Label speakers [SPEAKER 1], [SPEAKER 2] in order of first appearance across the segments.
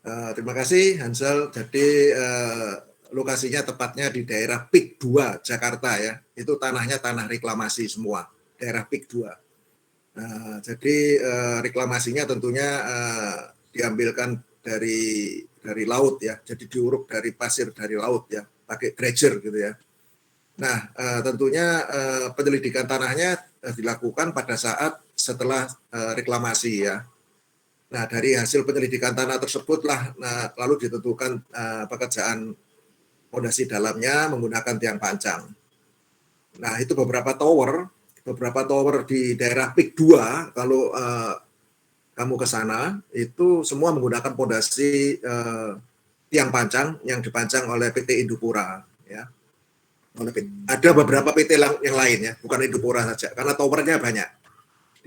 [SPEAKER 1] Terima kasih Hansel. Jadi lokasinya tepatnya di daerah PIK 2 Jakarta ya. Itu tanahnya tanah reklamasi semua, daerah PIK 2. Jadi reklamasinya tentunya diambilkan dari laut ya. Jadi diuruk dari pasir dari laut ya, pakai dredger gitu ya. Nah, tentunya penyelidikan tanahnya dilakukan pada saat setelah reklamasi ya. Nah, dari hasil penyelidikan tanah tersebutlah lalu ditentukan pekerjaan fondasi dalamnya menggunakan tiang pancang. Nah, itu beberapa tower di daerah PIK 2 kalau kamu ke sana itu semua menggunakan fondasi tiang pancang yang dipancang oleh PT Indopura ya. Ada beberapa PT yang lain ya, bukan Indopura saja karena towernya banyak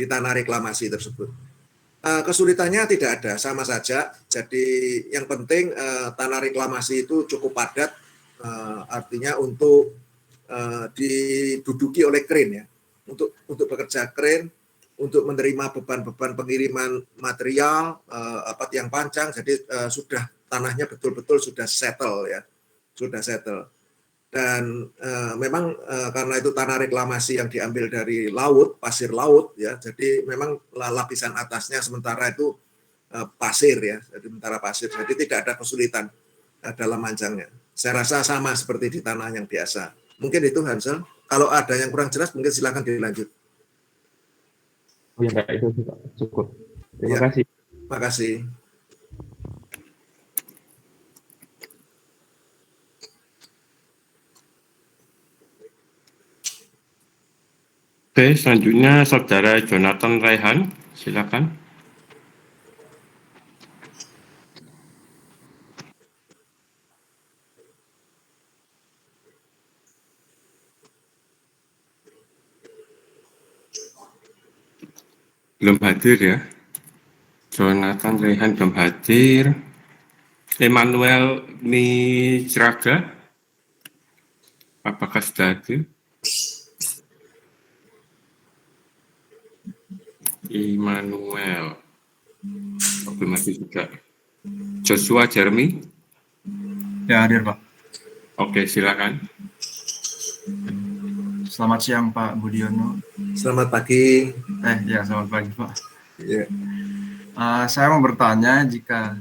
[SPEAKER 1] di tanah reklamasi tersebut. Kesulitannya tidak ada, sama saja. Jadi yang penting tanah reklamasi itu cukup padat, artinya untuk diduduki oleh kren ya, untuk bekerja kren, untuk menerima beban-beban pengiriman material, tiang pancang. Jadi sudah tanahnya betul-betul sudah settle ya, sudah settle. Dan memang karena itu tanah reklamasi yang diambil dari laut, pasir laut ya, jadi memang lapisan atasnya sementara itu pasir ya, sementara pasir, jadi tidak ada kesulitan dalam mancangnya. Saya rasa sama seperti di tanah yang biasa. Mungkin itu Hansel. Kalau ada yang kurang jelas mungkin silakan dilanjut.
[SPEAKER 2] Oh ya, itu cukup. Terima
[SPEAKER 1] ya,
[SPEAKER 2] kasih.
[SPEAKER 1] Terima kasih.
[SPEAKER 2] Oke, selanjutnya Saudara Jonathan Raihan, silakan. Belum hadir ya. Jonathan Raihan belum hadir. Emmanuel Nijraga, apakah sudah hadir? Immanuel, belum hadir juga. Joshua Jeremy?
[SPEAKER 3] Ya, hadir Pak.
[SPEAKER 2] Oke, silakan.
[SPEAKER 3] Selamat siang Pak Budiono.
[SPEAKER 1] Selamat pagi.
[SPEAKER 3] Ya, selamat pagi Pak.
[SPEAKER 1] Ya.
[SPEAKER 3] Saya mau bertanya, jika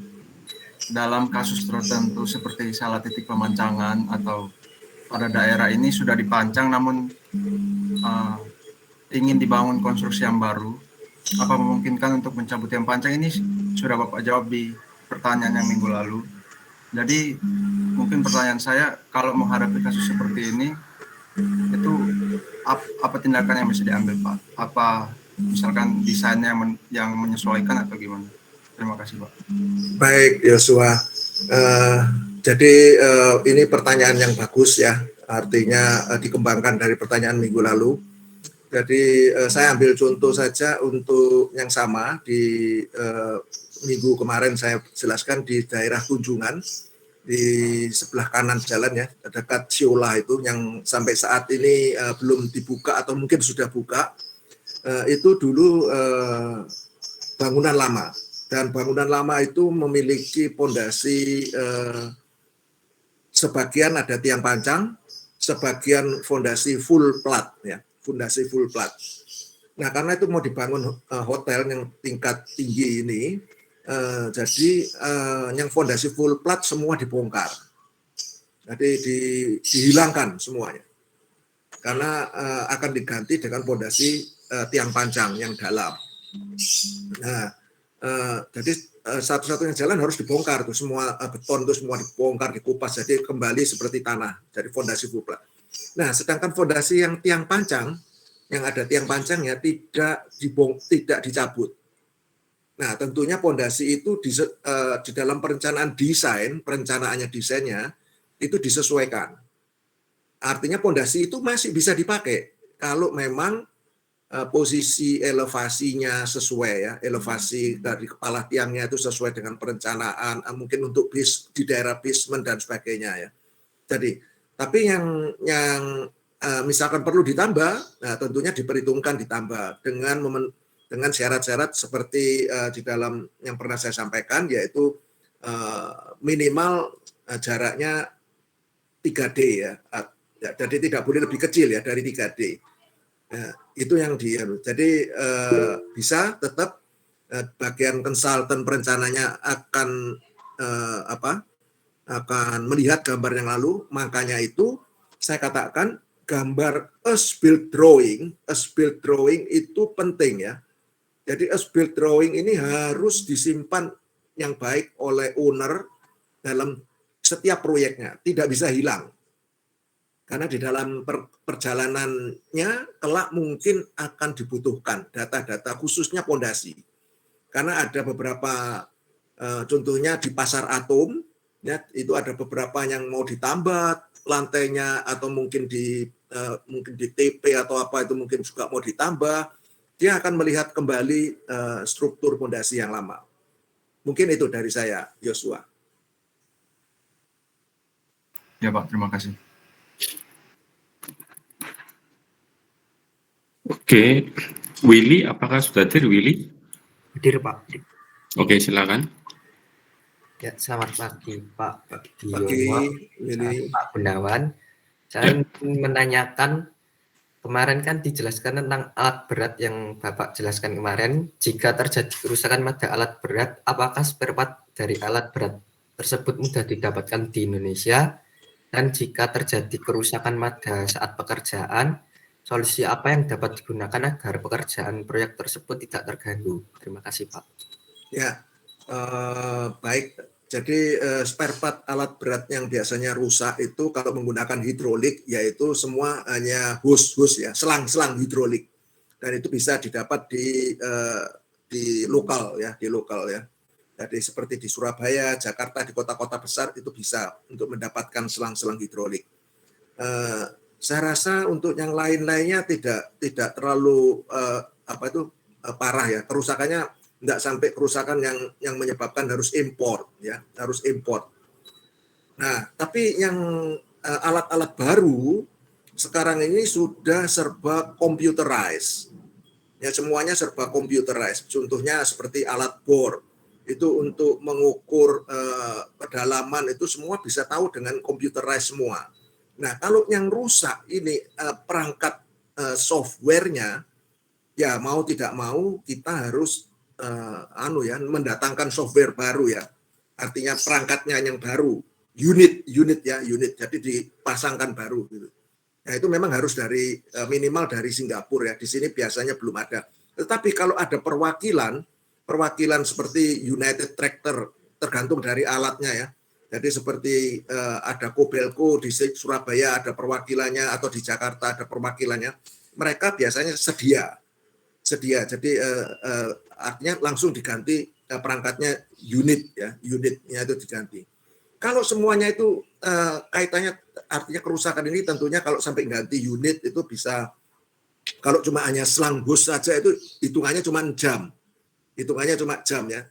[SPEAKER 3] dalam kasus tertentu seperti salah titik pemancangan atau pada daerah ini sudah dipancang namun ingin dibangun konstruksi yang baru, apa memungkinkan untuk mencabut yang pancang? Ini sudah Bapak jawab di pertanyaan yang minggu lalu. Jadi mungkin pertanyaan saya, kalau menghadapi kasus seperti ini, itu apa tindakan yang bisa diambil Pak? Apa misalkan desainnya yang menyesuaikan atau gimana? Terima kasih Pak.
[SPEAKER 1] Baik Joshua, jadi ini pertanyaan yang bagus ya, artinya dikembangkan dari pertanyaan minggu lalu. Jadi saya ambil contoh saja untuk yang sama di minggu kemarin saya jelaskan di daerah Tunjungan, di sebelah kanan jalan ya, dekat Siola itu yang sampai saat ini belum dibuka atau mungkin sudah buka. Itu dulu bangunan lama, dan bangunan lama itu memiliki pondasi sebagian ada tiang pancang, sebagian fondasi full plat ya, fondasi full plat. Nah, karena itu mau dibangun hotel yang tingkat tinggi ini, jadi yang fondasi full plat semua dibongkar. Jadi dihilangkan semuanya. Karena akan diganti dengan fondasi tiang pancang yang dalam. Nah, jadi satu-satunya jalan harus dibongkar tuh, semua beton itu semua dibongkar, dikupas, jadi kembali seperti tanah dari fondasi full plat. Nah, sedangkan fondasi yang tiang pancang, yang ada tiang pancangnya tidak dicabut. Nah, tentunya fondasi itu di dalam perencanaan desainnya itu disesuaikan. Artinya fondasi itu masih bisa dipakai kalau memang posisi elevasinya sesuai ya, elevasi dari kepala tiangnya itu sesuai dengan perencanaan, mungkin untuk di daerah basement dan sebagainya ya. Jadi, tapi yang misalkan perlu ditambah, nah tentunya diperhitungkan ditambah dengan syarat-syarat seperti di dalam yang pernah saya sampaikan, yaitu minimal jaraknya 3D ya. Jadi tidak boleh lebih kecil ya dari 3D. Itu yang jadi bisa tetap bagian konsultan perencananya akan akan melihat gambar yang lalu. Makanya itu saya katakan gambar as-built drawing itu penting ya. Jadi as-built drawing ini harus disimpan yang baik oleh owner dalam setiap proyeknya, tidak bisa hilang. Karena di dalam perjalanannya kelak mungkin akan dibutuhkan data-data khususnya pondasi. Karena ada beberapa contohnya di pasar atom, ya, itu ada beberapa yang mau ditambah lantainya atau mungkin di TP atau apa itu mungkin juga mau ditambah. Dia akan melihat kembali struktur pondasi yang lama. Mungkin itu dari saya, Yosua.
[SPEAKER 3] Ya Pak, terima kasih.
[SPEAKER 2] Oke, Willy, apakah sudah hadir Willy?
[SPEAKER 4] Hadir Pak.
[SPEAKER 2] Oke, silakan.
[SPEAKER 4] Ya, selamat pagi Pak
[SPEAKER 1] Pagi,
[SPEAKER 4] Willy. Pak Gunawan. Saya ingin menanyakan, kemarin kan dijelaskan tentang alat berat yang Bapak jelaskan kemarin. Jika terjadi kerusakan pada alat berat, apakah spare part dari alat berat tersebut mudah didapatkan di Indonesia? Dan jika terjadi kerusakan pada saat pekerjaan, solusi apa yang dapat digunakan agar pekerjaan proyek tersebut tidak terganggu? Terima kasih Pak.
[SPEAKER 1] Ya, baik. Jadi spare part alat berat yang biasanya rusak itu kalau menggunakan hidrolik, yaitu semua hanya hose ya, selang-selang hidrolik, dan itu bisa didapat di lokal ya. Jadi seperti di Surabaya, Jakarta, di kota-kota besar itu bisa untuk mendapatkan selang-selang hidrolik. Saya rasa untuk yang lain-lainnya tidak terlalu parah ya, kerusakannya tidak sampai kerusakan yang menyebabkan harus import ya, harus import. Nah, tapi yang alat-alat baru sekarang ini sudah serba computerized. Ya, semuanya serba computerized. Contohnya seperti alat bor. Itu untuk mengukur kedalaman itu semua bisa tahu dengan computerized semua. Nah, kalau yang rusak ini perangkat softwarenya, ya mau tidak mau kita harus mendatangkan software baru ya, artinya perangkatnya yang baru, unit. Jadi dipasangkan baru gitu. Nah itu memang harus dari minimal dari Singapura ya, di sini biasanya belum ada. Tetapi kalau ada perwakilan seperti United Tractor, tergantung dari alatnya ya. Jadi seperti ada Kobelco di Surabaya ada perwakilannya, atau di Jakarta ada perwakilannya, mereka biasanya sedia. Jadi artinya langsung diganti perangkatnya unitnya itu diganti. Kalau semuanya itu kaitannya, artinya kerusakan ini tentunya kalau sampai ganti unit itu bisa, kalau cuma hanya selang hose saja itu hitungannya cuma jam ya.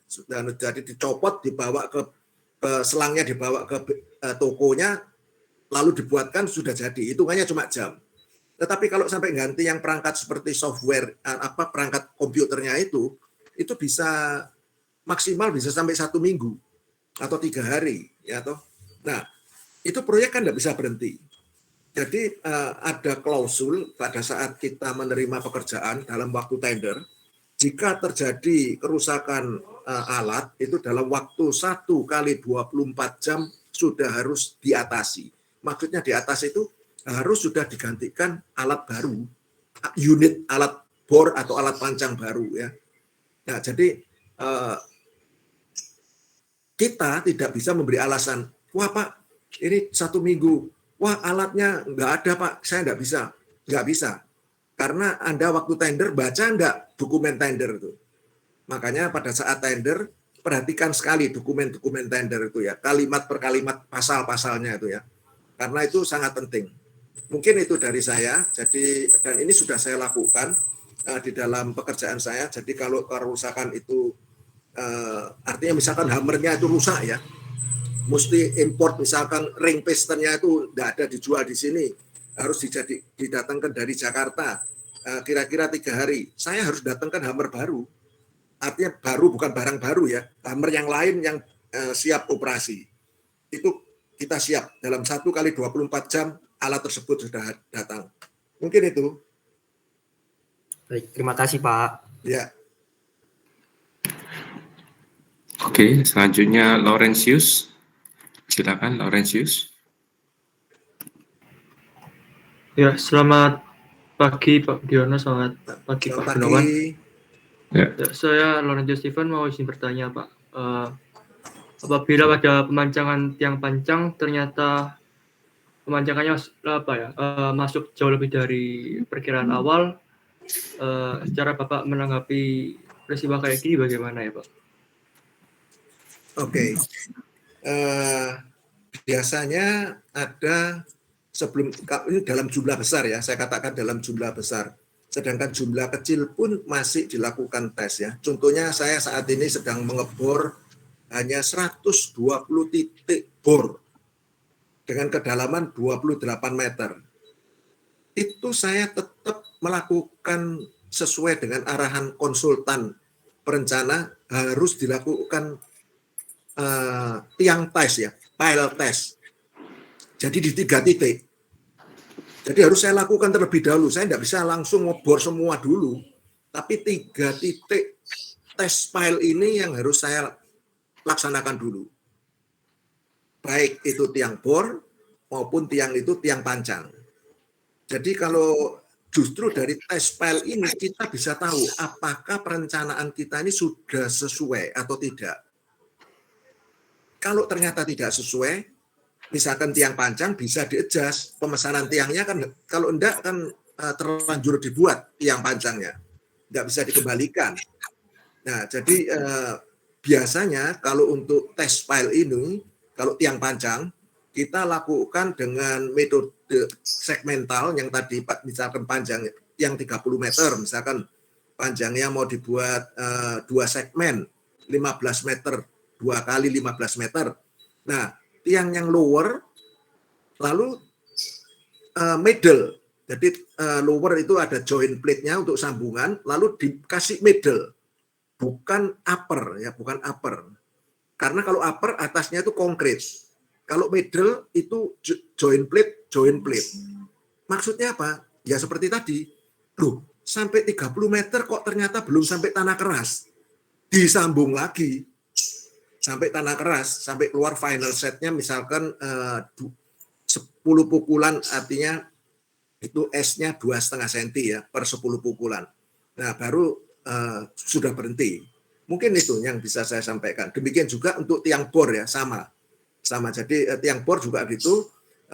[SPEAKER 1] Jadi dicopot, dibawa ke selangnya, dibawa ke tokonya, lalu dibuatkan, sudah jadi, hitungannya cuma jam. Tetapi kalau sampai ganti yang perangkat seperti software, perangkat komputernya itu bisa maksimal bisa sampai 1 minggu atau 3 hari, ya toh. Nah, itu proyek kan tidak bisa berhenti. Jadi ada klausul pada saat kita menerima pekerjaan dalam waktu tender, jika terjadi kerusakan alat itu dalam waktu 1 kali 24 jam sudah harus diatasi. Maksudnya di atas itu harus sudah digantikan alat baru, unit alat bor atau alat pancang baru ya. Nah, jadi kita tidak bisa memberi alasan, wah Pak, ini 1 minggu, wah alatnya nggak ada Pak, saya nggak bisa. Karena Anda waktu tender baca nggak dokumen tender itu. Makanya pada saat tender, perhatikan sekali dokumen-dokumen tender itu ya, kalimat per kalimat, pasal-pasalnya itu ya. Karena itu sangat penting. Mungkin itu dari saya. Jadi, dan ini sudah saya lakukan di dalam pekerjaan saya. Jadi kalau kerusakan itu artinya misalkan hammernya itu rusak ya, mesti import, misalkan ring pistonnya itu tidak ada dijual di sini, harus didatangkan dari Jakarta, kira-kira 3 hari. Saya harus datangkan hammer baru. Artinya baru, bukan barang baru ya. Hammer yang lain yang siap operasi. Itu kita siap dalam 1 kali 24 jam alat tersebut sudah datang. Mungkin itu.
[SPEAKER 4] Baik, terima kasih Pak.
[SPEAKER 1] Ya.
[SPEAKER 2] Oke, selanjutnya Laurentius. Silakan Laurentius.
[SPEAKER 5] Ya, selamat pagi Pak Diono, selamat pagi Pak Gunawan.
[SPEAKER 2] Ya.
[SPEAKER 5] Ya, saya Laurentius Steven mau izin bertanya Pak. Apabila pada pemancangan tiang pancang ternyata pemancangannya masuk jauh lebih dari perkiraan awal, secara Bapak menanggapi peristiwa kayak gini bagaimana ya Pak?
[SPEAKER 1] Oke. Biasanya ada sebelum ini dalam jumlah besar ya, saya katakan dalam jumlah besar. Sedangkan jumlah kecil pun masih dilakukan tes ya. Contohnya saya saat ini sedang mengebor hanya 120 titik bor dengan kedalaman 28 meter. Itu saya tetap melakukan sesuai dengan arahan konsultan perencana, harus dilakukan tiang tes ya, pile test. Jadi di 3 titik. Jadi harus saya lakukan terlebih dahulu. Saya tidak bisa langsung ngebor semua dulu. Tapi 3 titik tes pile ini yang harus saya laksanakan dulu. Baik itu tiang bor maupun tiang pancang. Jadi kalau justru dari tes pile ini kita bisa tahu apakah perencanaan kita ini sudah sesuai atau tidak. Kalau ternyata tidak sesuai, misalkan tiang pancang bisa di-adjust. Pemesanan tiangnya kan kalau enggak kan terlanjur dibuat tiang pancangnya. Enggak bisa dikembalikan. Nah, jadi biasanya kalau untuk tes pile ini, kalau tiang pancang, kita lakukan dengan metode segmental yang tadi Pak misalkan panjang yang 30 meter, misalkan panjangnya mau dibuat 2 segmen, 15 meter, 2 kali 15 meter. Nah, tiang yang lower, lalu middle. Jadi lower itu ada joint plate-nya untuk sambungan, lalu dikasih middle. Bukan upper ya, bukan upper. Karena kalau upper atasnya itu konkret. Kalau middle itu joint plate. Maksudnya apa? Ya seperti tadi. Loh, sampai 30 meter kok ternyata belum sampai tanah keras. Disambung lagi sampai tanah keras, sampai keluar final setnya misalkan 10 pukulan, artinya itu S-nya 2,5 cm ya per 10 pukulan. Nah, baru sudah berhenti. Mungkin itu yang bisa saya sampaikan. Demikian juga untuk tiang bor ya, sama. Jadi tiang bor juga gitu,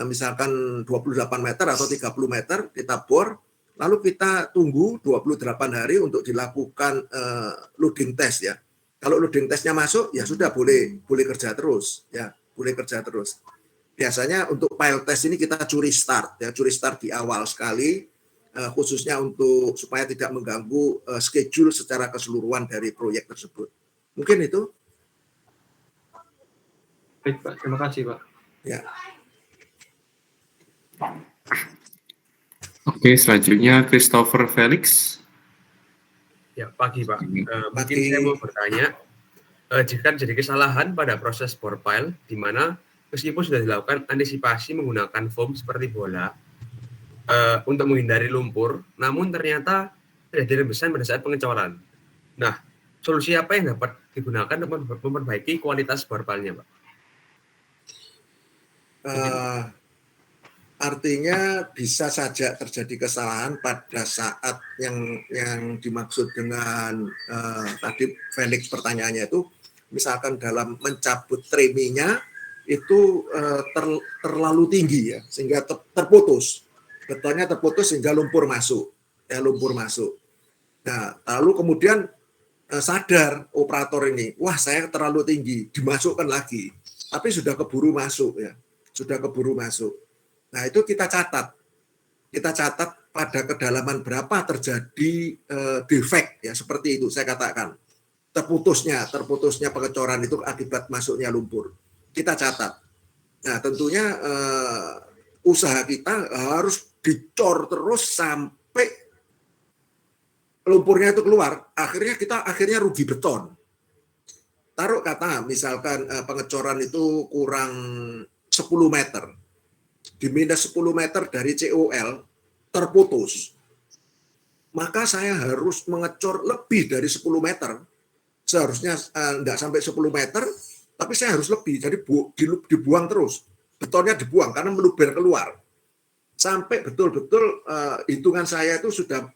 [SPEAKER 1] misalkan 28 meter atau 30 meter kita bor, lalu kita tunggu 28 hari untuk dilakukan loading test ya. Kalau loading testnya masuk, ya sudah boleh kerja terus ya, boleh kerja terus. Biasanya untuk pile test ini kita curi start di awal sekali. Khususnya untuk supaya tidak mengganggu schedule secara keseluruhan dari proyek tersebut. Mungkin itu.
[SPEAKER 5] Baik Pak, terima kasih Pak.
[SPEAKER 1] Ya.
[SPEAKER 2] Oke, selanjutnya Christopher Felix.
[SPEAKER 6] Ya, pagi Pak. Mungkin
[SPEAKER 1] Pagi.
[SPEAKER 6] saya mau bertanya, jika terjadi kesalahan pada proses bore pile, di mana meskipun sudah dilakukan antisipasi menggunakan foam seperti bola, untuk menghindari lumpur, namun ternyata terjadi rembesan pada saat pengecoran. Nah, solusi apa yang dapat digunakan untuk memperbaiki kualitas bore pile-nya, Pak?
[SPEAKER 1] Artinya bisa saja terjadi kesalahan pada saat yang dimaksud dengan tadi Felix pertanyaannya itu, misalkan dalam mencabut treminya itu terlalu tinggi ya, sehingga terputus. Betulnya terputus sehingga lumpur masuk. Nah, lalu kemudian sadar operator ini, wah saya terlalu tinggi, dimasukkan lagi. Tapi sudah keburu masuk ya, Nah, itu kita catat. Pada kedalaman berapa terjadi defect ya, seperti itu saya katakan. Terputusnya pengecoran itu akibat masuknya lumpur. Kita catat. Nah, tentunya usaha kita harus dicor terus sampai lumpurnya itu keluar. Akhirnya rugi beton. taruh kata misalkan pengecoran itu kurang 10 meter, di minus 10 meter dari COL terputus, maka saya harus mengecor lebih dari 10 meter. Seharusnya enggak sampai 10 meter, tapi saya harus lebih. Jadi dibuang terus. Betonnya dibuang karena meluber keluar. Sampai betul-betul hitungan saya itu sudah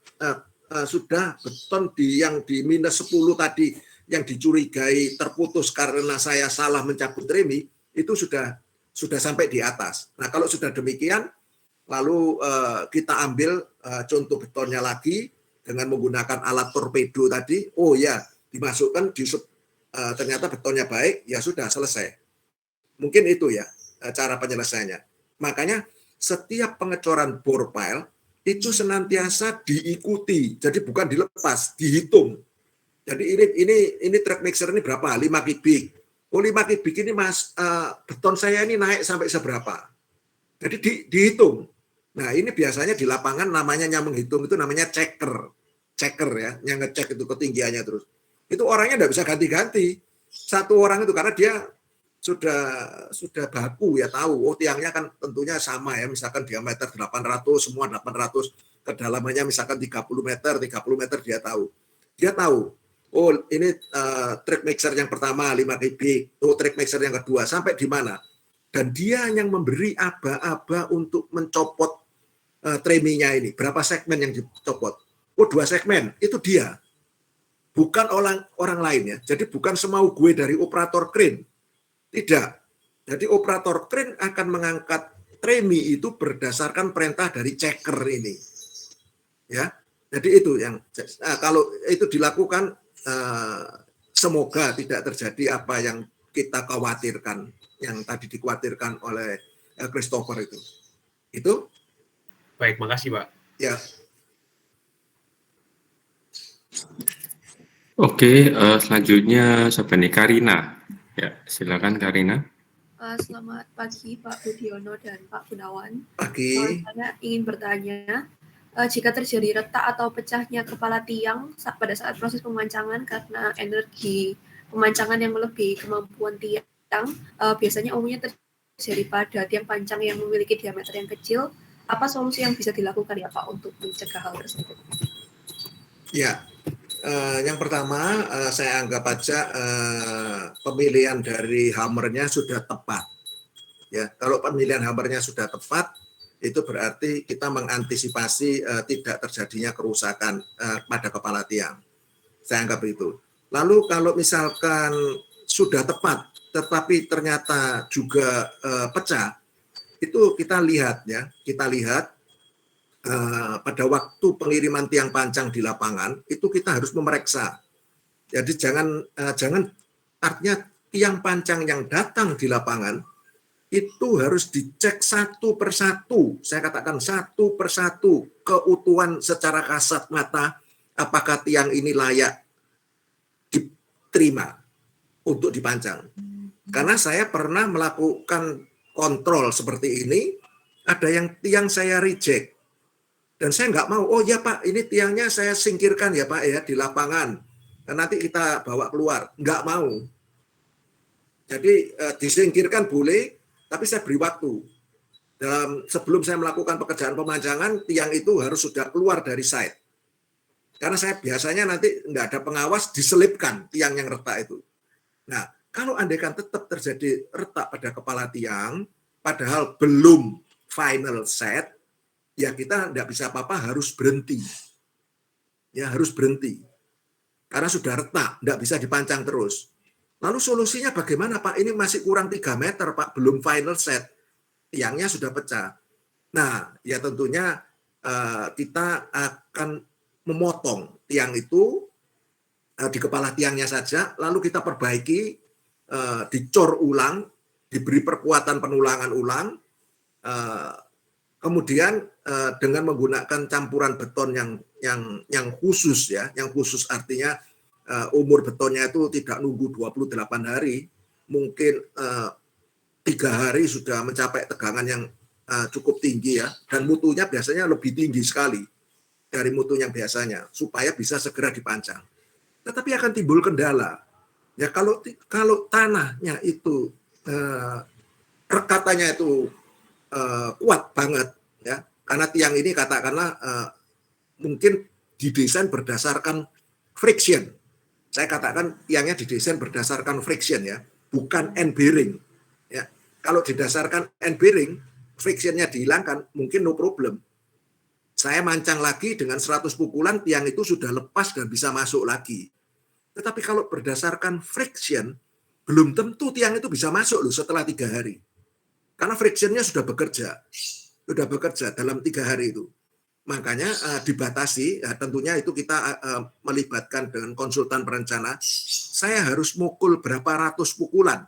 [SPEAKER 1] beton yang di minus 10 tadi yang dicurigai terputus karena saya salah mencabut remi, itu sudah sampai di atas. Nah, kalau sudah demikian, lalu kita ambil contoh betonnya lagi dengan menggunakan alat torpedo tadi. Oh ya, dimasukkan ternyata betonnya baik, ya sudah selesai. Mungkin itu ya cara penyelesaiannya. Makanya setiap pengecoran bore pile itu senantiasa diikuti. Jadi bukan dilepas, dihitung. Jadi ini track mixer ini berapa? 5 kubik. Oh 5 kubik ini Mas, beton saya ini naik sampai seberapa? Jadi dihitung. Nah, ini biasanya di lapangan namanya yang menghitung itu namanya checker ya, yang ngecek itu ketinggiannya terus. Itu orangnya tidak bisa ganti-ganti. Satu orang itu karena dia sudah baku ya, tahu. Oh, tiangnya kan tentunya sama ya, misalkan diameter 800, semua 800, kedalamannya misalkan 30 meter dia tahu. Dia tahu. Oh, ini track mixer yang pertama 5 kubik. Oh, track mixer yang kedua sampai di mana? Dan dia yang memberi aba-aba untuk mencopot treminya ini. Berapa segmen yang dicopot? Oh, 2 segmen. Itu dia. Bukan orang lain ya. Jadi bukan semau gue dari operator crane. Tidak. Jadi operator crane akan mengangkat tremi itu berdasarkan perintah dari checker ini. Ya. Jadi itu yang kalau itu dilakukan semoga tidak terjadi apa yang kita khawatirkan, yang tadi dikhawatirkan oleh Christopher itu. Itu.
[SPEAKER 6] Baik, makasih Pak.
[SPEAKER 1] Ya.
[SPEAKER 2] Oke, selanjutnya Sabani Karina. Ya, silakan Karina.
[SPEAKER 7] Selamat pagi Pak Budiono dan Pak Gunawan.
[SPEAKER 1] Pagi.
[SPEAKER 7] Saya ingin bertanya, jika terjadi retak atau pecahnya kepala tiang pada saat proses pemancangan karena energi pemancangan yang melebihi kemampuan tiang, biasanya umumnya terjadi pada tiang pancang yang memiliki diameter yang kecil. Apa solusi yang bisa dilakukan ya Pak untuk mencegah hal tersebut?
[SPEAKER 1] Ya, yang pertama saya anggap aja pemilihan dari hammernya sudah tepat. Ya, kalau pemilihan hammernya sudah tepat, itu berarti kita mengantisipasi tidak terjadinya kerusakan pada kepala tiang. Saya anggap itu. Lalu kalau misalkan sudah tepat, tetapi ternyata juga pecah, itu kita lihat pada waktu pengiriman tiang pancang di lapangan itu kita harus memeriksa. Jadi jangan artinya tiang pancang yang datang di lapangan itu harus dicek satu persatu. Saya katakan satu persatu keutuhan secara kasat mata apakah tiang ini layak diterima untuk dipancang. Karena saya pernah melakukan kontrol seperti ini, ada yang tiang saya reject. Dan saya nggak mau, oh ya Pak, ini tiangnya saya singkirkan ya Pak ya di lapangan. Dan nanti kita bawa keluar. Nggak mau. Jadi disingkirkan boleh, tapi saya beri waktu. Sebelum saya melakukan pekerjaan pemancangan, tiang itu harus sudah keluar dari site. Karena saya biasanya nanti nggak ada pengawas, diselipkan tiang yang retak itu. Nah, kalau andaikan tetap terjadi retak pada kepala tiang, padahal belum final set, ya kita tidak bisa apa-apa, harus berhenti. Ya, harus berhenti. Karena sudah retak, tidak bisa dipancang terus. Lalu solusinya bagaimana Pak? Ini masih kurang 3 meter Pak, belum final set. Tiangnya sudah pecah. Nah, ya tentunya kita akan memotong tiang itu di kepala tiangnya saja, lalu kita perbaiki, dicor ulang, diberi perkuatan penulangan ulang, kemudian dengan menggunakan campuran beton yang khusus ya, yang khusus artinya umur betonnya itu tidak nunggu 28 hari, mungkin 3 hari sudah mencapai tegangan yang cukup tinggi ya, dan mutunya biasanya lebih tinggi sekali dari mutu yang biasanya, supaya bisa segera dipancang. Tetapi akan timbul kendala. Ya kalau tanahnya itu rekatannya itu kuat banget ya, karena tiang ini katakanlah mungkin didesain berdasarkan friction. Saya katakan tiangnya didesain berdasarkan friction ya, bukan end bearing. Ya, kalau didasarkan end bearing, frictionnya dihilangkan, mungkin no problem. Saya mancang lagi dengan 100 pukulan, tiang itu sudah lepas dan bisa masuk lagi. Tetapi kalau berdasarkan friction, belum tentu tiang itu bisa masuk loh setelah 3 hari. Karena frictionnya sudah bekerja dalam 3 hari itu. Makanya dibatasi, tentunya itu kita melibatkan dengan konsultan perencana, saya harus mukul berapa ratus pukulan.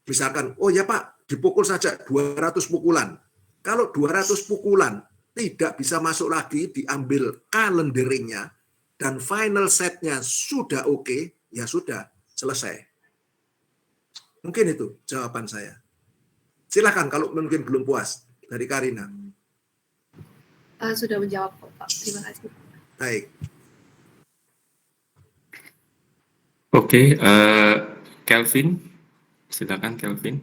[SPEAKER 1] Misalkan, oh ya Pak, dipukul saja 200 pukulan. Kalau 200 pukulan tidak bisa masuk lagi, diambil calendaringnya, dan final setnya sudah oke, ya sudah, selesai. Mungkin itu jawaban saya. Silakan kalau mungkin belum puas, dari Karina.
[SPEAKER 7] Sudah menjawab kok, Pak. Terima kasih.
[SPEAKER 1] Baik.
[SPEAKER 2] Oke, Kelvin, silakan Kelvin.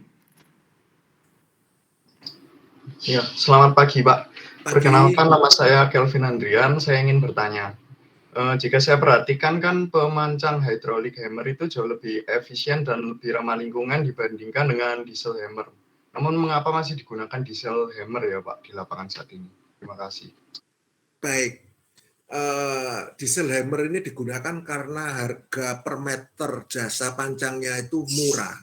[SPEAKER 8] Ya, selamat pagi Pak.
[SPEAKER 1] Pagi.
[SPEAKER 8] Perkenalkan, nama saya Kelvin Andrian. Saya ingin bertanya, jika saya perhatikan kan pemancang hydraulic hammer itu jauh lebih efisien dan lebih ramah lingkungan dibandingkan dengan diesel hammer. Namun mengapa masih digunakan diesel hammer ya Pak di lapangan saat ini? Terima kasih.
[SPEAKER 1] Baik, diesel hammer ini digunakan karena harga per meter jasa pancangnya itu murah.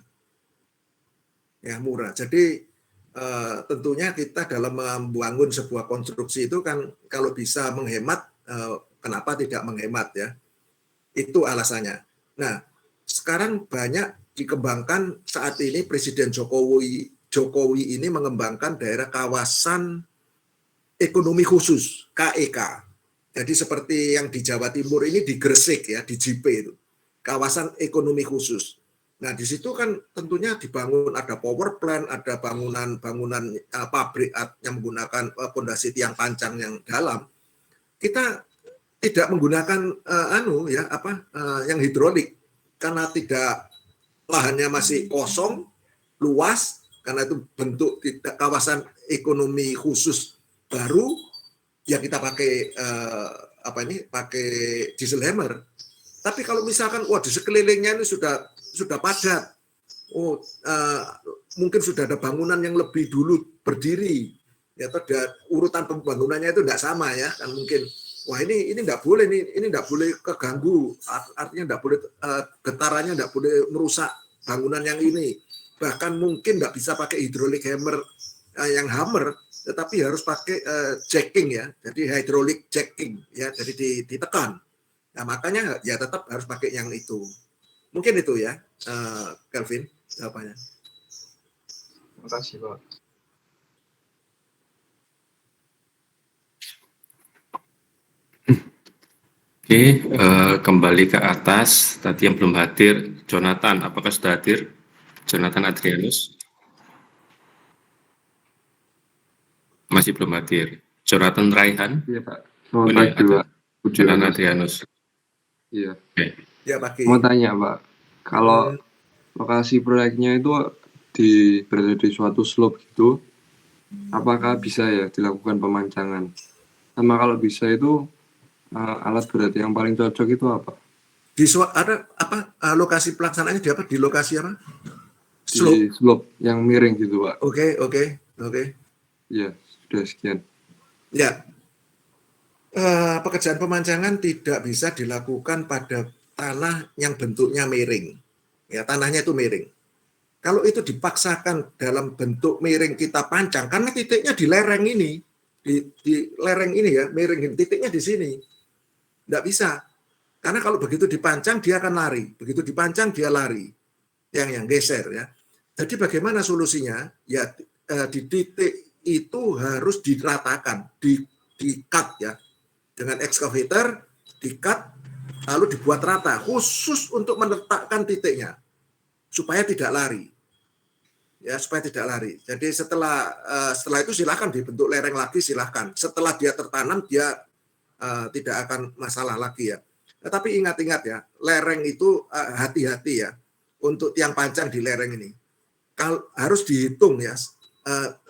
[SPEAKER 1] Ya, murah. Jadi tentunya kita dalam membangun sebuah konstruksi itu kan kalau bisa menghemat, kenapa tidak menghemat ya? Itu alasannya. Nah, sekarang banyak dikembangkan saat ini Presiden Jokowi ini mengembangkan daerah kawasan ekonomi khusus (KEK). Jadi seperti yang di Jawa Timur ini di Gresik ya, di JP itu kawasan ekonomi khusus. Nah di situ kan tentunya dibangun ada power plant, ada bangunan pabrik yang menggunakan fondasi tiang pancang yang dalam. Kita tidak menggunakan yang hidrolik karena tidak lahannya masih kosong, luas karena itu bentuk kawasan ekonomi khusus baru ya kita pakai pakai diesel hammer. Tapi kalau misalkan di sekelilingnya ini sudah padat, mungkin sudah ada bangunan yang lebih dulu berdiri, ya urutan pembangunannya itu tidak sama ya kan mungkin. Wah ini tidak boleh ini tidak boleh keganggu, artinya tidak boleh getarannya tidak boleh merusak bangunan yang ini. Bahkan mungkin tidak bisa pakai hydraulic hammer yang hammer, tetapi harus pakai jacking ya, jadi hydraulic jacking ya, jadi ditekan. Nah makanya ya tetap harus pakai yang itu. Mungkin itu ya, Kelvin jawabannya.
[SPEAKER 8] Terima kasih Pak.
[SPEAKER 2] Oke, kembali ke atas. Tadi yang belum hadir, Jonathan, apakah sudah hadir? Jonathan Adrianus? Masih belum hadir. Jonathan Raihan?
[SPEAKER 9] Iya Pak. Selamat pagi Pak.
[SPEAKER 2] Jonathan Adrianus.
[SPEAKER 9] Iya.
[SPEAKER 2] Oke.
[SPEAKER 1] Ya Pak.
[SPEAKER 9] Mau tanya Pak, kalau lokasi proyeknya itu berada di suatu slope gitu, apakah bisa ya dilakukan pemancangan? Sama kalau bisa itu alat berat yang paling cocok itu apa?
[SPEAKER 1] Ada lokasi pelaksanaannya di apa? Di lokasi apa?
[SPEAKER 9] Di slope yang miring gitu Pak.
[SPEAKER 1] Oke.
[SPEAKER 9] Iya, sudah sekian.
[SPEAKER 1] Ya, pekerjaan pemancangan tidak bisa dilakukan pada tanah yang bentuknya miring. Ya, tanahnya itu miring. Kalau itu dipaksakan dalam bentuk miring kita pancang, karena titiknya di lereng ini, di lereng ini ya, miring, titiknya di sini. Tidak bisa. Karena kalau begitu dipancang, dia akan lari. Begitu dipancang, dia lari. Yang geser ya. Jadi bagaimana solusinya? Ya, di titik itu harus diratakan, di-cut ya. Dengan excavator, di-cut, lalu dibuat rata, khusus untuk meletakkan titiknya. Supaya tidak lari. Ya, supaya tidak lari. Jadi setelah itu silakan dibentuk lereng lagi, silakan. Setelah dia tertanam, dia tidak akan masalah lagi ya. Tetapi ingat-ingat ya, lereng itu hati-hati ya untuk tiang pancang di lereng ini. Harus dihitung ya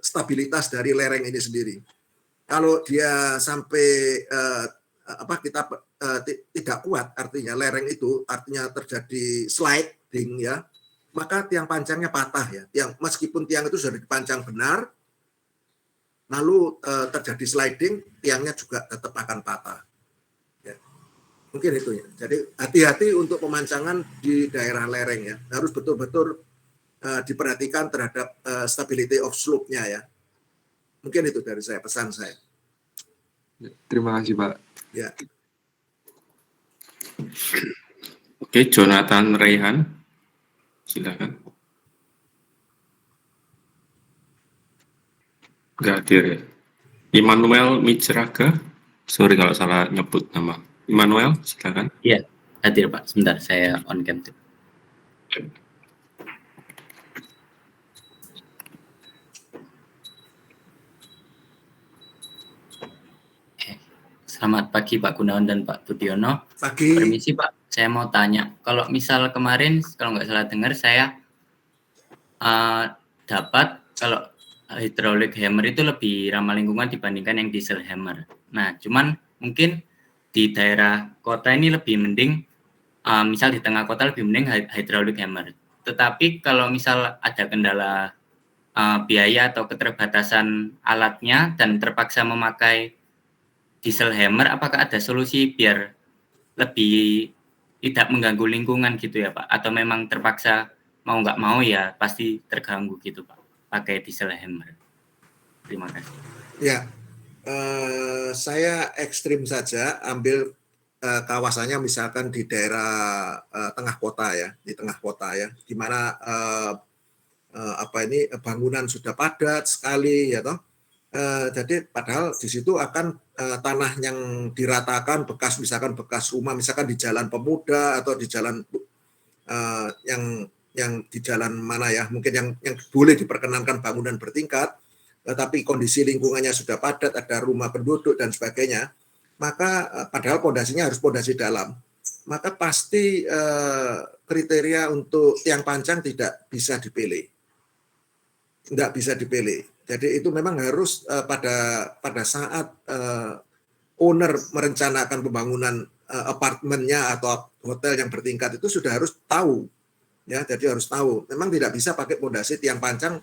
[SPEAKER 1] stabilitas dari lereng ini sendiri. Kalau dia sampai tidak kuat, artinya lereng itu artinya terjadi sliding ya, maka tiang pancangnya patah ya. Meskipun tiang itu sudah dipancang benar, lalu terjadi sliding, tiangnya juga tetap akan patah. Ya. Mungkin itu ya. Jadi hati-hati untuk pemancangan di daerah lereng ya. Harus betul-betul diperhatikan terhadap stability of slope-nya ya. Mungkin itu dari saya, pesan saya.
[SPEAKER 9] Terima kasih, Pak.
[SPEAKER 1] Ya.
[SPEAKER 2] Oke, Jonathan Raihan, silakan. Nggak hadir ya. Immanuel Mijraga, sorry kalau salah nyebut nama. Immanuel, silakan.
[SPEAKER 10] Iya, hadir Pak. Sebentar, saya on cam. Selamat pagi Pak Gunawan dan Pak Budiono.
[SPEAKER 1] Pagi.
[SPEAKER 10] Permisi Pak, saya mau tanya. Kalau misal kemarin, kalau nggak salah dengar, saya dapat kalau hydraulic hammer itu lebih ramah lingkungan dibandingkan yang diesel hammer. Nah, cuman mungkin di daerah kota ini lebih mending, misal di tengah kota lebih mending hydraulic hammer. Tetapi kalau misal ada kendala biaya atau keterbatasan alatnya dan terpaksa memakai diesel hammer, apakah ada solusi biar lebih tidak mengganggu lingkungan gitu ya Pak? Atau memang terpaksa mau nggak mau ya pasti terganggu gitu Pak, pakai diesel hammer? Terima kasih.
[SPEAKER 1] Ya, saya ekstrim saja ambil kawasannya misalkan di daerah tengah kota ya, di tengah kota ya, di mana bangunan sudah padat sekali ya toh. Jadi padahal di situ akan tanah yang diratakan misalkan bekas rumah, misalkan di Jalan Pemuda atau di jalan yang di jalan mana ya, mungkin yang boleh diperkenankan bangunan bertingkat, tetapi kondisi lingkungannya sudah padat, ada rumah penduduk dan sebagainya, maka padahal pondasinya harus pondasi dalam, maka pasti kriteria untuk tiang pancang tidak bisa dipilih. Tidak bisa dipilih. Jadi itu memang harus pada saat owner merencanakan pembangunan apartemennya atau hotel yang bertingkat itu sudah harus tahu ya. Jadi harus tahu. Memang tidak bisa pakai pondasi tiang pancang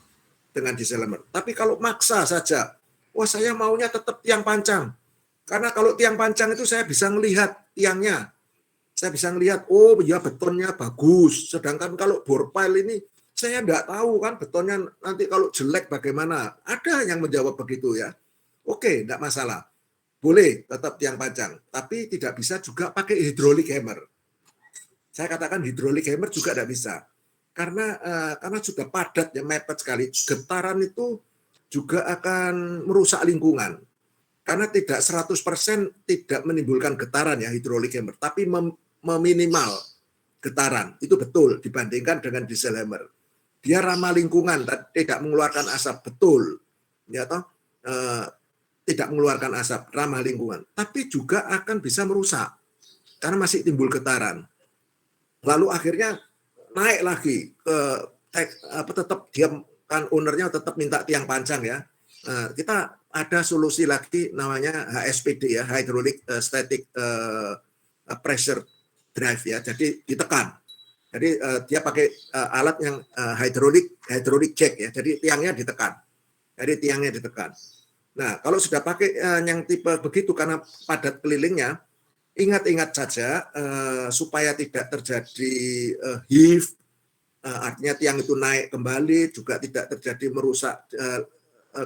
[SPEAKER 1] dengan diesel hammer. Tapi kalau maksa saja, wah saya maunya tetap tiang pancang. Karena kalau tiang pancang itu saya bisa melihat tiangnya. Saya bisa melihat, oh ya betonnya bagus. Sedangkan kalau bore pile ini saya enggak tahu kan betonnya nanti kalau jelek bagaimana. Ada yang menjawab begitu ya. Oke, enggak masalah. Boleh tetap tiang pancang, tapi tidak bisa juga pakai hydraulic hammer. Saya katakan hydraulic hammer juga enggak bisa. Karena sudah padat ya, mepet sekali. Getaran itu juga akan merusak lingkungan. Karena tidak 100% tidak menimbulkan getaran ya hydraulic hammer, tapi meminimal getaran. Itu betul dibandingkan dengan diesel hammer. Dia ramah lingkungan, tidak mengeluarkan asap, betul, ya toh, tidak mengeluarkan asap, ramah lingkungan, tapi juga akan bisa merusak karena masih timbul getaran. Lalu akhirnya naik lagi tetap dia kan ownernya tetap minta tiang pancang ya. Kita ada solusi lagi namanya HSPD ya, hydraulic static pressure drive ya, jadi ditekan. Jadi dia pakai alat yang hydraulic jack ya. Jadi tiangnya ditekan. Nah, kalau sudah pakai yang tipe begitu karena padat kelilingnya, ingat-ingat saja supaya tidak terjadi heave, artinya tiang itu naik kembali, juga tidak terjadi merusak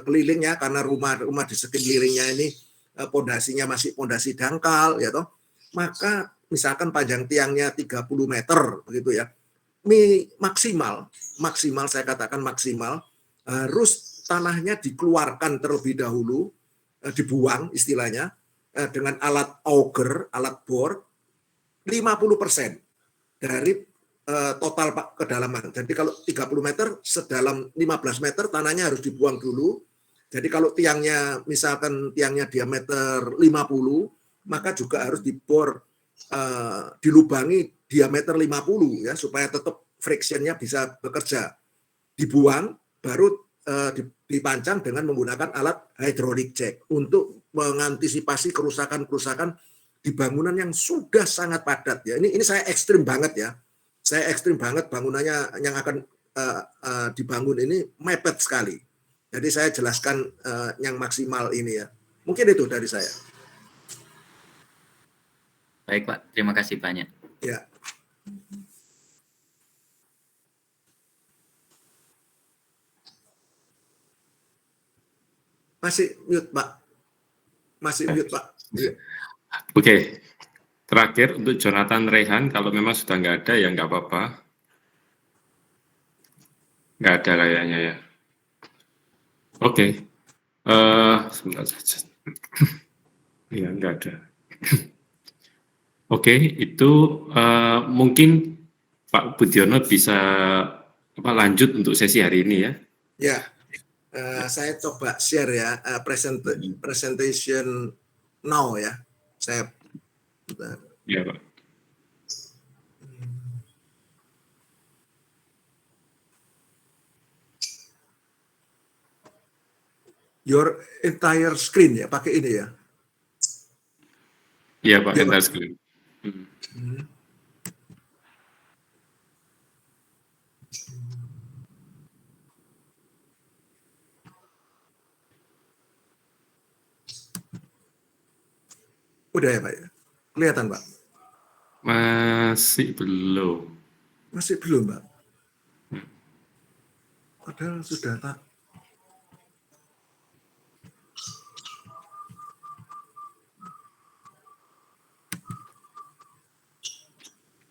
[SPEAKER 1] kelilingnya karena rumah di sekelilingnya ini pondasinya masih pondasi dangkal ya toh. Maka misalkan panjang tiangnya 30 meter begitu ya, maksimal saya katakan maksimal harus tanahnya dikeluarkan terlebih dahulu, dibuang istilahnya dengan alat auger, alat bor 50% dari total kedalaman. Jadi kalau 30 meter sedalam 15 meter tanahnya harus dibuang dulu. Jadi kalau tiangnya misalkan tiangnya diameter 50, maka juga harus dibor dilubangi diameter 50 ya supaya tetap frictionnya bisa bekerja. Dibuang baru dipancang dengan menggunakan alat hydraulic jack untuk mengantisipasi kerusakan-kerusakan di bangunan yang sudah sangat padat ya. Ini saya ekstrim banget ya. Saya ekstrim banget bangunannya yang akan dibangun ini mepet sekali. Jadi saya jelaskan yang maksimal ini ya. Mungkin itu dari saya.
[SPEAKER 10] Baik Pak, terima kasih banyak.
[SPEAKER 1] Ya. Masih mute Pak. Masih mute Pak.
[SPEAKER 2] Oke. Terakhir untuk Jonathan Rehan, kalau memang sudah nggak ada ya nggak apa-apa. Nggak ada kayaknya ya. Oke. Sebentar saja. Ya, nggak ada. Oke, itu mungkin Pak Budiono bisa lanjut untuk sesi hari ini ya.
[SPEAKER 1] Ya, saya coba share ya presentation now ya. Saya
[SPEAKER 2] ya Pak.
[SPEAKER 1] Your entire screen ya, pakai ini ya.
[SPEAKER 2] Iya Pak,
[SPEAKER 1] Ya,
[SPEAKER 2] entire
[SPEAKER 1] Pak.
[SPEAKER 2] screen.
[SPEAKER 1] Udah ya Pak ya? Kelihatan Pak?
[SPEAKER 2] Masih belum.
[SPEAKER 1] Masih belum Pak? Padahal sudah tak.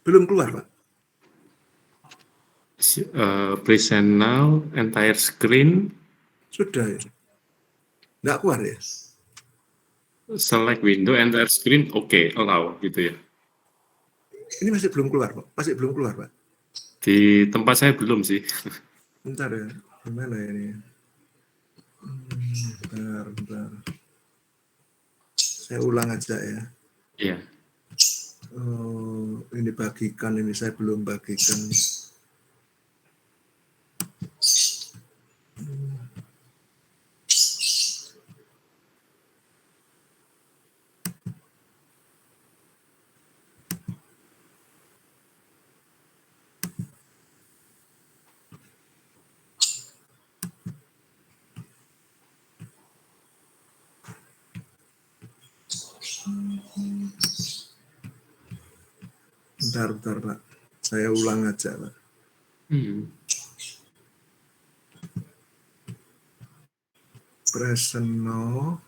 [SPEAKER 1] Belum keluar Pak?
[SPEAKER 2] Present now, entire screen.
[SPEAKER 1] Sudah ya? Nggak keluar ya?
[SPEAKER 2] Select window, entire screen, oke, allow gitu ya.
[SPEAKER 1] Ini masih belum keluar Pak? Masih belum keluar Pak?
[SPEAKER 2] Di tempat saya belum sih.
[SPEAKER 1] Bentar ya, gimana ya ini? Bentar. Saya ulang aja ya.
[SPEAKER 2] Iya.
[SPEAKER 1] Oh, ini bagikan, ini saya belum bagikan. Bentar Pak. Saya ulang aja Pak. Present now.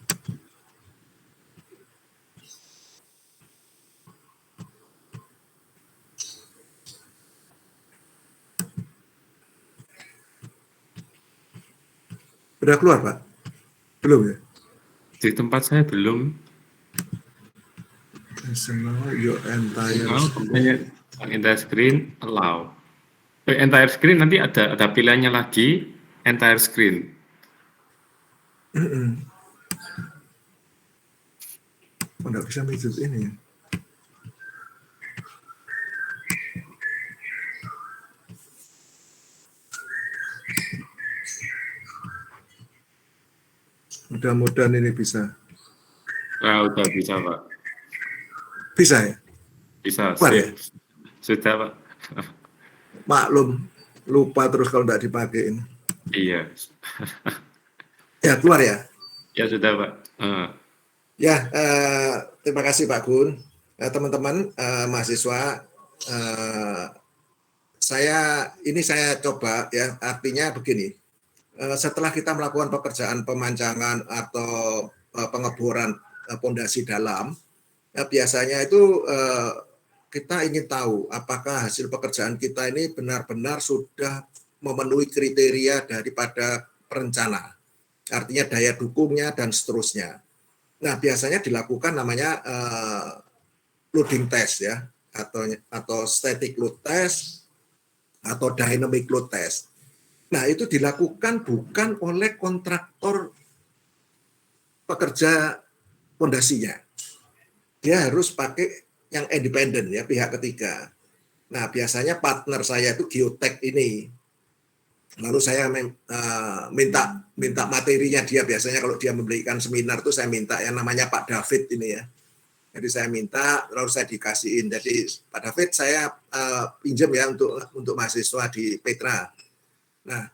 [SPEAKER 1] Udah keluar Pak? Belum ya?
[SPEAKER 2] Di tempat saya belum.
[SPEAKER 1] Present now, your entire
[SPEAKER 2] Entire screen, allow. Entire screen nanti ada pilihannya lagi, entire screen.
[SPEAKER 1] Oh, nggak bisa midget ini ya? Mudah-mudahan ini bisa.
[SPEAKER 2] Udah bisa Pak.
[SPEAKER 1] Bisa ya?
[SPEAKER 2] Bisa.
[SPEAKER 1] Keluar ya?
[SPEAKER 2] Sudah Pak.
[SPEAKER 1] Maklum, lupa terus kalau nggak dipakein.
[SPEAKER 2] Iya.
[SPEAKER 1] Ya, keluar ya?
[SPEAKER 2] Ya sudah Pak.
[SPEAKER 1] Ya, terima kasih Pak Gun. Teman-teman mahasiswa, saya coba ya, artinya begini. Setelah kita melakukan pekerjaan pemancangan atau pengeboran pondasi dalam, biasanya itu kita ingin tahu apakah hasil pekerjaan kita ini benar-benar sudah memenuhi kriteria daripada perencana. Artinya daya dukungnya dan seterusnya. Nah, biasanya dilakukan namanya loading test ya, atau static load test atau dynamic load test. Nah, itu dilakukan bukan oleh kontraktor pekerja pondasinya. Dia harus pakai yang independen ya, pihak ketiga. Nah, biasanya partner saya itu geotek ini. Lalu saya minta materinya dia, biasanya kalau dia memberikan seminar tuh saya minta yang namanya Pak David ini ya. Jadi saya minta, lalu saya dikasihin. Jadi Pak David saya pinjam ya untuk mahasiswa di Petra. Nah,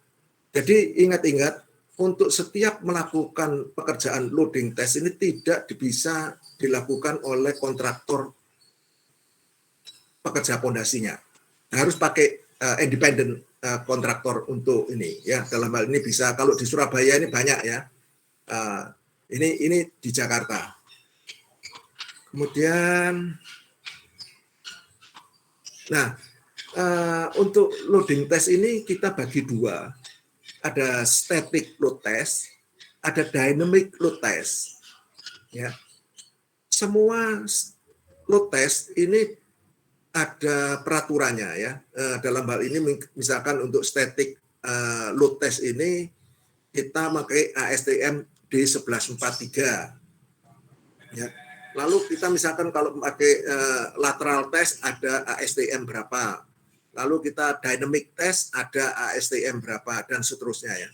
[SPEAKER 1] jadi ingat-ingat untuk setiap melakukan pekerjaan loading test ini tidak bisa dilakukan oleh kontraktor pekerja pondasinya. Harus pakai independent kontraktor untuk ini ya. Dalam hal ini bisa, kalau di Surabaya ini banyak ya. Ini di Jakarta. Kemudian, nah untuk loading test ini kita bagi dua. Ada static load test, ada dynamic load test. Ya, semua load test ini ada peraturannya ya. Dalam hal ini misalkan untuk static load test ini kita pakai ASTM D1143. Ya. Lalu kita misalkan kalau pakai lateral test ada ASTM berapa. Lalu kita dynamic test ada ASTM berapa dan seterusnya ya.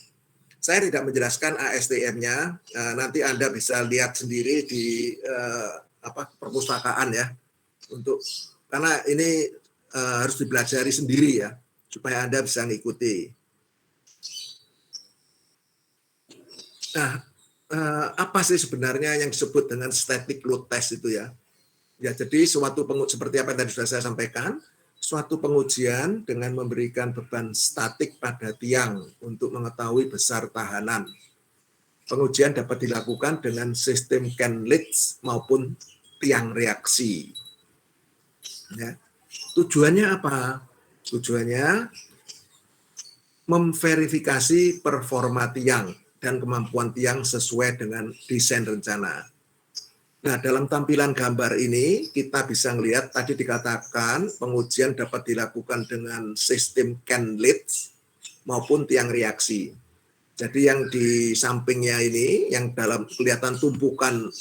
[SPEAKER 1] Saya tidak menjelaskan ASTM-nya, nanti Anda bisa lihat sendiri di perpustakaan ya. Karena ini harus dipelajari sendiri ya, supaya Anda bisa mengikuti. Nah, apa sih sebenarnya yang disebut dengan static load test itu ya? Ya, jadi seperti apa yang tadi sudah saya sampaikan, suatu pengujian dengan memberikan beban statik pada tiang untuk mengetahui besar tahanan. Pengujian dapat dilakukan dengan sistem Canlitz maupun tiang reaksi. Ya. Tujuannya apa? Tujuannya memverifikasi performa tiang dan kemampuan tiang sesuai dengan desain rencana. Nah, dalam tampilan gambar ini kita bisa melihat tadi dikatakan pengujian dapat dilakukan dengan sistem Canlitz maupun tiang reaksi. Jadi yang di sampingnya ini yang dalam kelihatan tumpukan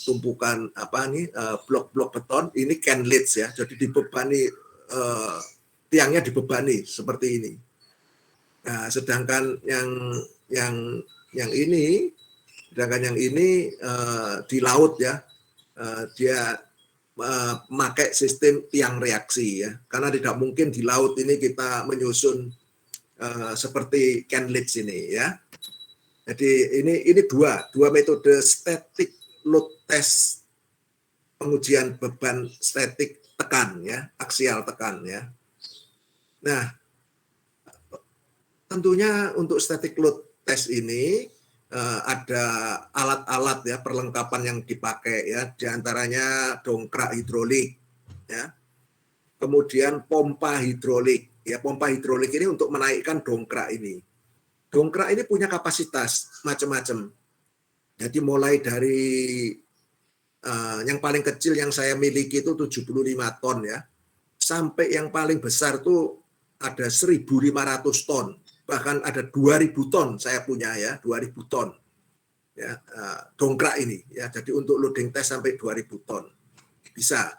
[SPEAKER 1] blok-blok beton ini Canlitz ya. Jadi dibebani tiangnya dibebani seperti ini. Nah, sedangkan yang ini di laut ya. Dia memakai sistem tiang reaksi ya, karena tidak mungkin di laut ini kita menyusun seperti Canlitz ini ya. Jadi ini dua metode static load test, pengujian beban statik tekan ya, aksial tekan ya. Nah, tentunya untuk static load test ini ada alat-alat ya, perlengkapan yang dipakai ya, diantaranya dongkrak hidrolik ya, kemudian pompa hidrolik ya. Pompa hidrolik ini untuk menaikkan dongkrak ini. Dongkrak ini punya kapasitas macam-macam. Jadi mulai dari yang paling kecil yang saya miliki itu 75 ton ya, sampai yang paling besar tuh ada 1.500 ton. Bahkan ada 2.000 ton saya punya ya, 2.000 ton ya, dongkrak ini ya. Jadi untuk loading test sampai 2.000 ton bisa.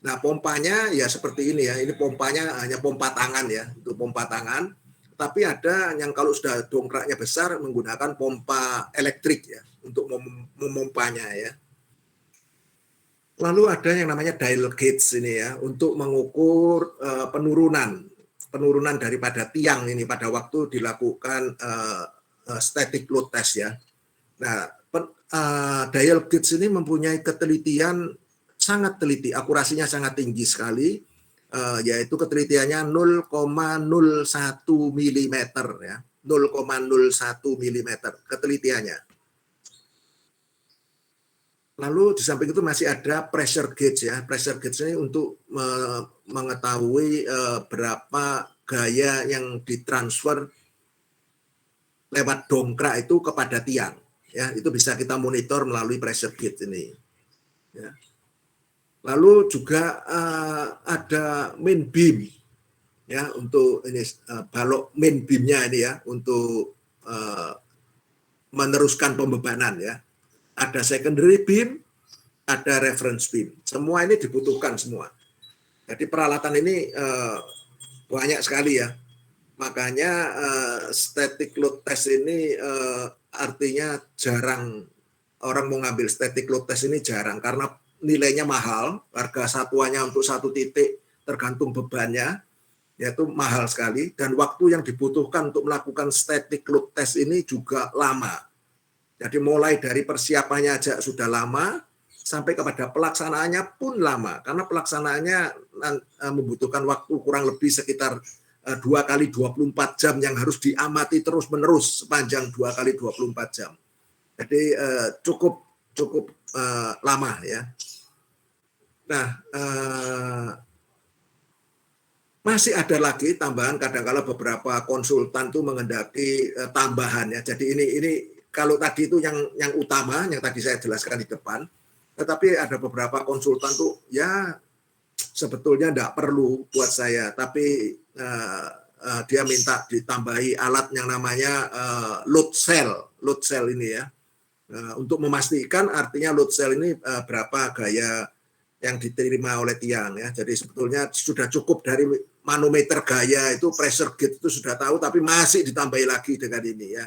[SPEAKER 1] Nah, pompanya ya seperti ini ya, ini pompanya hanya pompa tangan ya, untuk pompa tangan. Tapi ada yang kalau sudah dongkraknya besar menggunakan pompa elektrik ya untuk memompanya ya. Lalu ada yang namanya dial gauge ini ya, untuk mengukur penurunan daripada tiang ini pada waktu dilakukan static load test ya. Nah, dial gauge ini mempunyai ketelitian sangat teliti, akurasinya sangat tinggi sekali, yaitu ketelitiannya 0,01 mm ya, 0,01 mm ketelitiannya. Lalu di samping itu masih ada pressure gauge ya. Pressure gauge ini untuk mengetahui berapa gaya yang ditransfer lewat dongkrak itu kepada tiang. Ya, itu bisa kita monitor melalui pressure gauge ini. Ya. Lalu juga ada main beam ya, untuk ini balok main beamnya ini ya, untuk meneruskan pembebanan ya. Ada secondary beam, ada reference beam. Semua ini dibutuhkan semua. Jadi peralatan ini banyak sekali ya. Makanya static load test ini artinya jarang orang mau ngambil static load test ini jarang karena nilainya mahal, harga satuannya untuk satu titik tergantung bebannya, yaitu mahal sekali, dan waktu yang dibutuhkan untuk melakukan static load test ini juga lama. Jadi mulai dari persiapannya aja sudah lama, sampai kepada pelaksanaannya pun lama, karena pelaksanaannya membutuhkan waktu kurang lebih sekitar 2 kali 24 jam yang harus diamati terus-menerus sepanjang 2 kali 24 jam. Jadi cukup lama ya. Nah, masih ada lagi tambahan, kadang-kala beberapa konsultan tuh menghendaki tambahan ya. Jadi ini kalau tadi itu yang utama yang tadi saya jelaskan di depan, tetapi ada beberapa konsultan tuh ya sebetulnya tidak perlu buat saya, tapi dia minta ditambahi alat yang namanya load cell ini ya, untuk memastikan artinya load cell ini berapa gaya yang diterima oleh tiang ya. Jadi sebetulnya sudah cukup dari manometer gaya itu, pressure gauge itu sudah tahu, tapi masih ditambahi lagi dengan ini ya.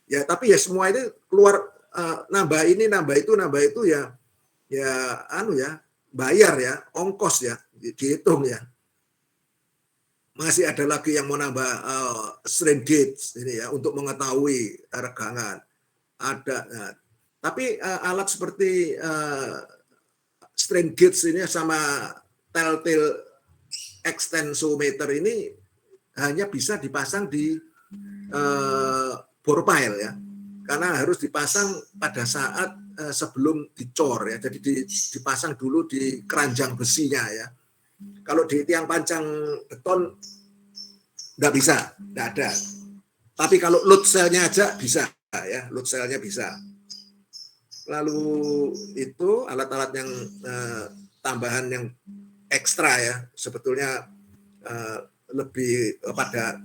[SPEAKER 1] Ya tapi ya semua ini keluar nambah ini nambah itu ya bayar ya, ongkos ya, dihitung ya. Masih ada lagi yang mau nambah strain gauge ini ya untuk mengetahui regangan. Ada. Nah, tapi alat seperti strain gauge ini sama telltale extensometer ini hanya bisa dipasang di bore pile ya, karena harus dipasang pada saat sebelum dicor ya, jadi dipasang dulu di keranjang besinya ya. Kalau di tiang pancang beton nggak bisa, nggak ada. Tapi kalau load cell-nya aja bisa ya, load cell-nya bisa. Lalu itu alat-alat yang tambahan yang ekstra ya, sebetulnya lebih pada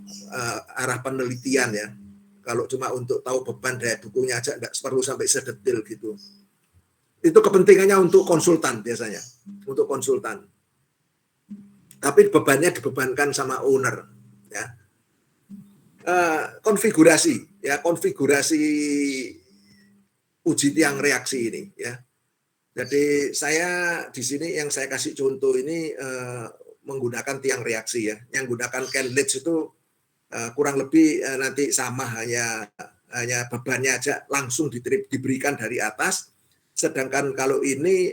[SPEAKER 1] arah penelitian ya. Kalau cuma untuk tahu beban daya dukungnya aja nggak perlu sampai sedetil gitu. Itu kepentingannya untuk konsultan biasanya, untuk konsultan. Tapi bebannya dibebankan sama owner ya. Konfigurasi uji tiang reaksi ini ya. Jadi saya di sini yang saya kasih contoh ini menggunakan tiang reaksi ya. Yang gunakan Kenlitz itu kurang lebih nanti sama, hanya bebannya aja langsung diberikan dari atas. Sedangkan kalau ini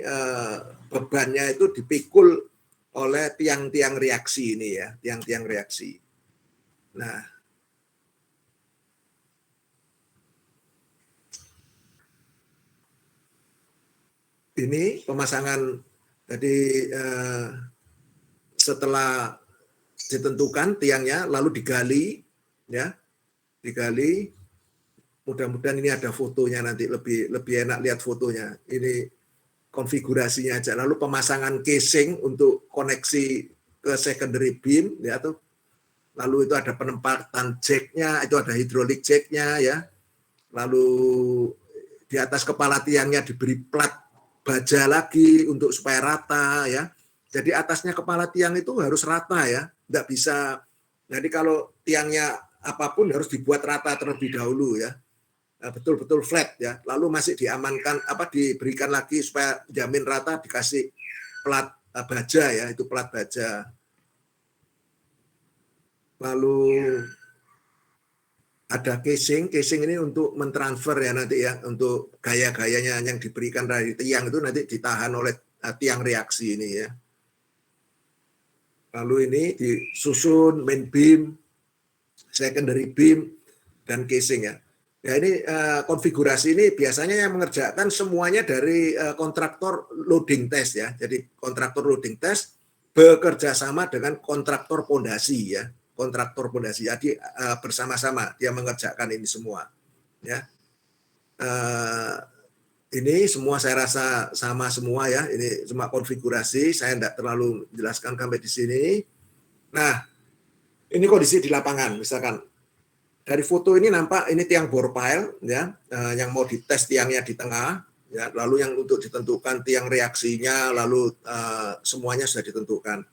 [SPEAKER 1] bebannya itu dipikul oleh tiang-tiang reaksi ini ya, tiang-tiang reaksi. Nah, ini pemasangan. Jadi setelah ditentukan tiangnya lalu digali ya, digali. Mudah-mudahan ini ada fotonya, nanti lebih enak lihat fotonya. Ini konfigurasinya aja. Lalu pemasangan casing untuk koneksi ke secondary beam ya tuh. Lalu itu ada penempatan jacknya, itu ada hydraulic jacknya ya. Lalu di atas kepala tiangnya diberi plat baja lagi untuk supaya rata ya. Jadi atasnya kepala tiang itu harus rata ya, nggak bisa. Jadi kalau tiangnya apapun harus dibuat rata terlebih dahulu ya, betul-betul flat ya. Lalu masih diamankan diberikan lagi supaya jamin rata, dikasih plat baja ya, itu plat baja. Lalu ada casing ini untuk mentransfer ya nanti ya, untuk gaya-gayanya yang diberikan dari tiang itu nanti ditahan oleh tiang reaksi ini ya. Lalu ini disusun main beam, secondary beam, dan casing ya. Ya ini konfigurasi ini biasanya yang mengerjakan semuanya dari kontraktor loading test ya. Jadi kontraktor loading test bekerja sama dengan kontraktor pondasi ya. Kontraktor pondasi. Jadi bersama-sama dia mengerjakan ini semua. Ya. Ini semua saya rasa sama semua ya. Ini cuma konfigurasi. Saya tidak terlalu jelaskan sampai di sini. Nah, ini kondisi di lapangan. Misalkan dari foto ini nampak ini tiang bore pile ya, yang mau dites tiangnya di tengah. Ya, lalu yang untuk ditentukan tiang reaksinya, lalu semuanya sudah ditentukan.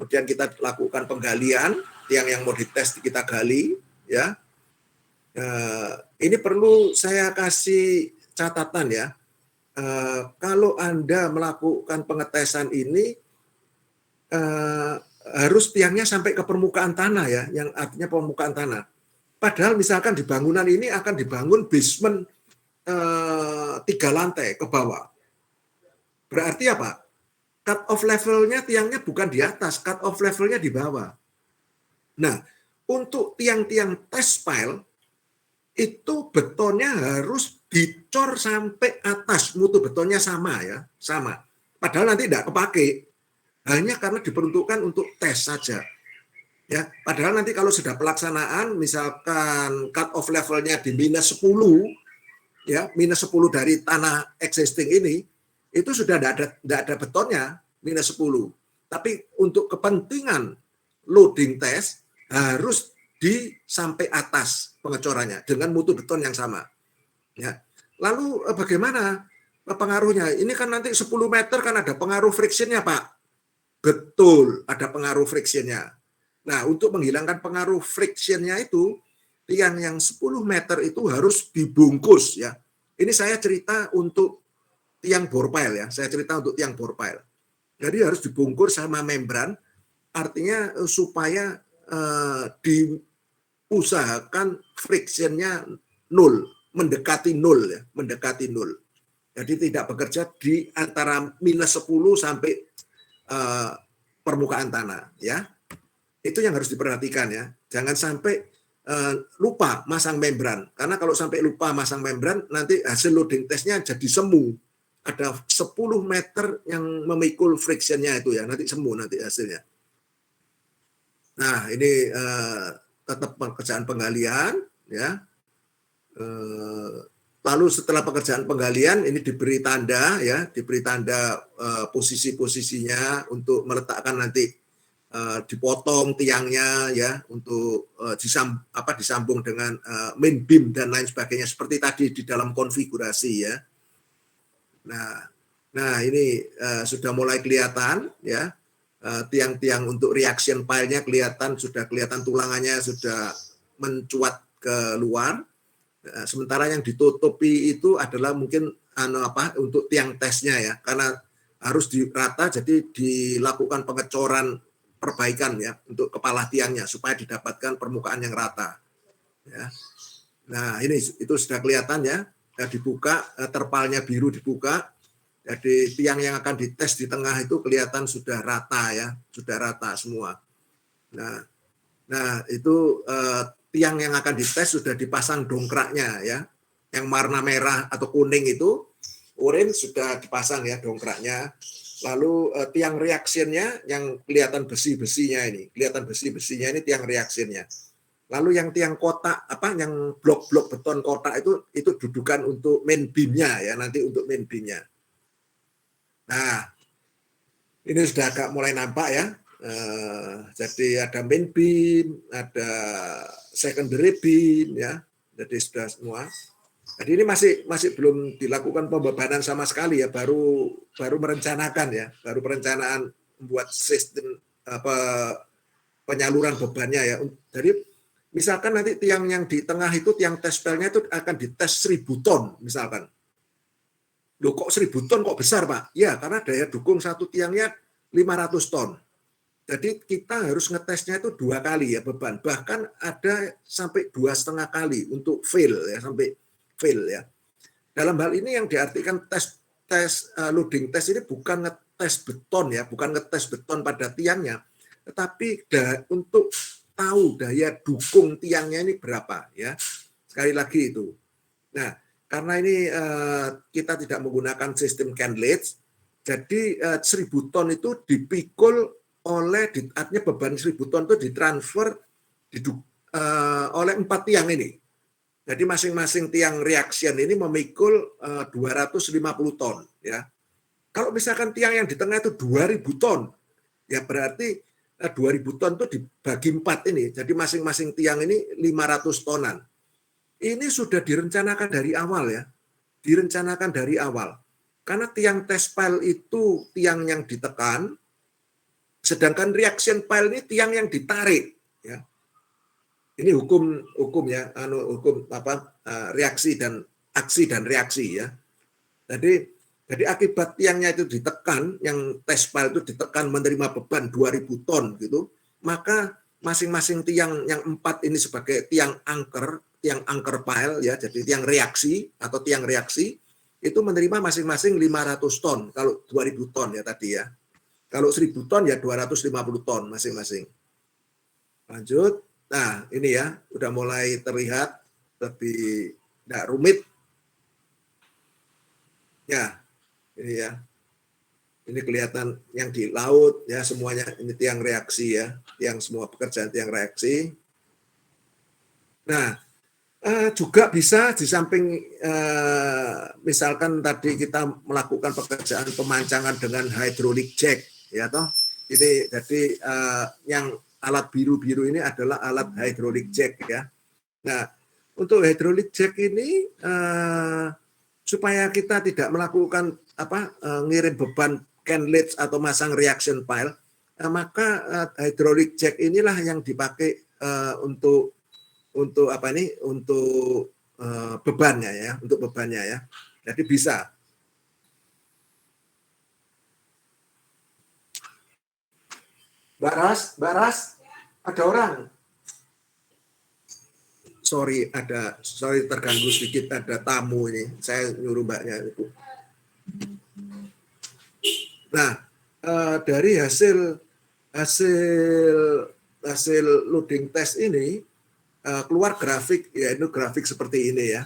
[SPEAKER 1] kemudian kita lakukan penggalian, tiang yang mau dites kita gali, ya. Ini perlu saya kasih catatan ya. Kalau Anda melakukan pengetesan ini harus tiangnya sampai ke permukaan tanah ya, yang artinya permukaan tanah. Padahal misalkan di bangunan ini akan dibangun basement 3 lantai ke bawah. Berarti apa? Cut off levelnya tiangnya bukan di atas, cut off levelnya di bawah. Nah, untuk tiang-tiang test pile itu betonnya harus dicor sampai atas, mutu betonnya sama ya, sama. Padahal nanti tidak kepake, hanya karena diperuntukkan untuk tes saja. Ya, padahal nanti kalau sudah pelaksanaan, misalkan cut off levelnya di -10, ya -10 dari tanah existing ini, itu sudah tidak ada betonnya -10. Tapi untuk kepentingan loading test harus di sampai atas pengecorannya dengan mutu beton yang sama. Ya. Lalu bagaimana pengaruhnya? Ini kan nanti 10 meter kan ada pengaruh frictionnya, Pak. Betul, ada pengaruh frictionnya. Nah, untuk menghilangkan pengaruh frictionnya itu, tiang yang 10 meter itu harus dibungkus ya. Ini saya cerita untuk tiang bore pile ya. Saya cerita untuk tiang bore pile. Jadi harus dibungkus sama membran, artinya supaya diusahakan frictionnya 0, mendekati 0 ya, mendekati 0. Jadi tidak bekerja di antara -10 sampai permukaan tanah ya. Itu yang harus diperhatikan ya. Jangan sampai lupa masang membran. Karena kalau sampai lupa masang membran, nanti hasil loading testnya jadi semu. Ada 10 meter yang memikul frictionnya itu ya. Nanti semu nanti hasilnya. Nah, ini tetap pekerjaan penggalian ya. Lalu setelah pekerjaan penggalian ini diberi tanda ya, diberi tanda posisi-posisinya untuk meletakkan nanti dipotong tiangnya ya untuk disambung dengan main beam dan lain sebagainya seperti tadi di dalam konfigurasi ya. Nah ini sudah mulai kelihatan ya, tiang-tiang untuk reaction pile-nya sudah kelihatan tulangannya sudah mencuat keluar. Sementara yang ditutupi itu adalah mungkin untuk tiang tesnya ya, karena harus dirata jadi dilakukan pengecoran perbaikan ya untuk kepala tiangnya supaya didapatkan permukaan yang rata. Ya. Nah ini itu sudah kelihatan ya, dibuka terpalnya biru dibuka, jadi tiang yang akan dites di tengah itu kelihatan sudah rata ya, sudah rata semua. Nah itu tiang yang akan dites sudah dipasang dongkraknya ya, yang warna merah atau kuning itu, orange sudah dipasang ya dongkraknya. Lalu tiang reactionnya yang kelihatan besi-besinya ini, ini tiang reactionnya. Lalu yang tiang kotak yang blok-blok beton kotak itu dudukan untuk main beam-nya ya, nanti untuk main beam-nya. Nah, ini sudah agak mulai nampak ya. Jadi ada main beam, ada secondary beam ya. Jadi sudah semua. Jadi ini masih belum dilakukan pembebanan sama sekali ya, baru merencanakan ya, baru perencanaan membuat sistem penyaluran bebannya ya. Jadi misalkan nanti tiang yang di tengah itu, tiang test pile-nya itu akan dites 1000 ton misalkan. Loh kok 1000 ton kok besar Pak? Ya karena daya dukung satu tiangnya 500 ton. Jadi kita harus ngetesnya itu 2 kali ya beban. Bahkan ada sampai 2,5 kali untuk fail ya, sampai fail ya. Dalam hal ini yang diartikan tes loading test ini bukan ngetes beton ya, bukan ngetes beton pada tiangnya, tetapi untuk tahu daya dukung tiangnya ini berapa ya. Sekali lagi itu. Nah, karena ini kita tidak menggunakan sistem Cantlage, jadi 1000 ton itu dipikul artinya beban 1000 ton itu ditransfer oleh 4 tiang ini. Jadi masing-masing tiang reaction ini memikul 250 ton ya. Kalau misalkan tiang yang di tengah itu 2000 ton, ya berarti 2000 ton itu dibagi 4 ini. Jadi masing-masing tiang ini 500 tonan. Ini sudah direncanakan dari awal ya. Direncanakan dari awal. Karena tiang test pile itu tiang yang ditekan Sedangkan reaction pile ini tiang yang ditarik, ya. Ini hukum ya, hukum reaksi dan aksi dan reaksi ya. Jadi akibat tiangnya itu ditekan, yang test pile itu ditekan menerima beban 2000 ton gitu, maka masing-masing tiang yang 4 ini sebagai tiang anchor pile ya, jadi tiang reaksi atau tiang reaksi itu menerima masing-masing 500 ton kalau 2000 ton ya tadi ya. Kalau 1000 ton ya 250 ton masing-masing. Lanjut. Nah, ini ya, udah mulai terlihat lebih tidak rumit. Ya, ini ya. Ini kelihatan yang di laut ya, semuanya ini tiang reaksi ya, yang semua pekerjaan tiang reaksi. Nah, juga bisa di samping misalkan tadi kita melakukan pekerjaan pemancangan dengan hydraulic jack ya toh. Ini jadi yang alat biru-biru ini adalah alat hydraulic jack ya. Nah, untuk hydraulic jack ini supaya kita tidak melakukan ngirim beban can latch atau masang reaction pile, maka hydraulic jack inilah yang dipakai untuk bebannya ya, untuk bebannya ya. Jadi bisa. Mbak Ras, ada orang. Sorry terganggu sedikit, ada tamu ini. Saya nyuruh mbaknya itu. Nah, dari hasil loading test ini keluar grafik, ya itu grafik seperti ini ya.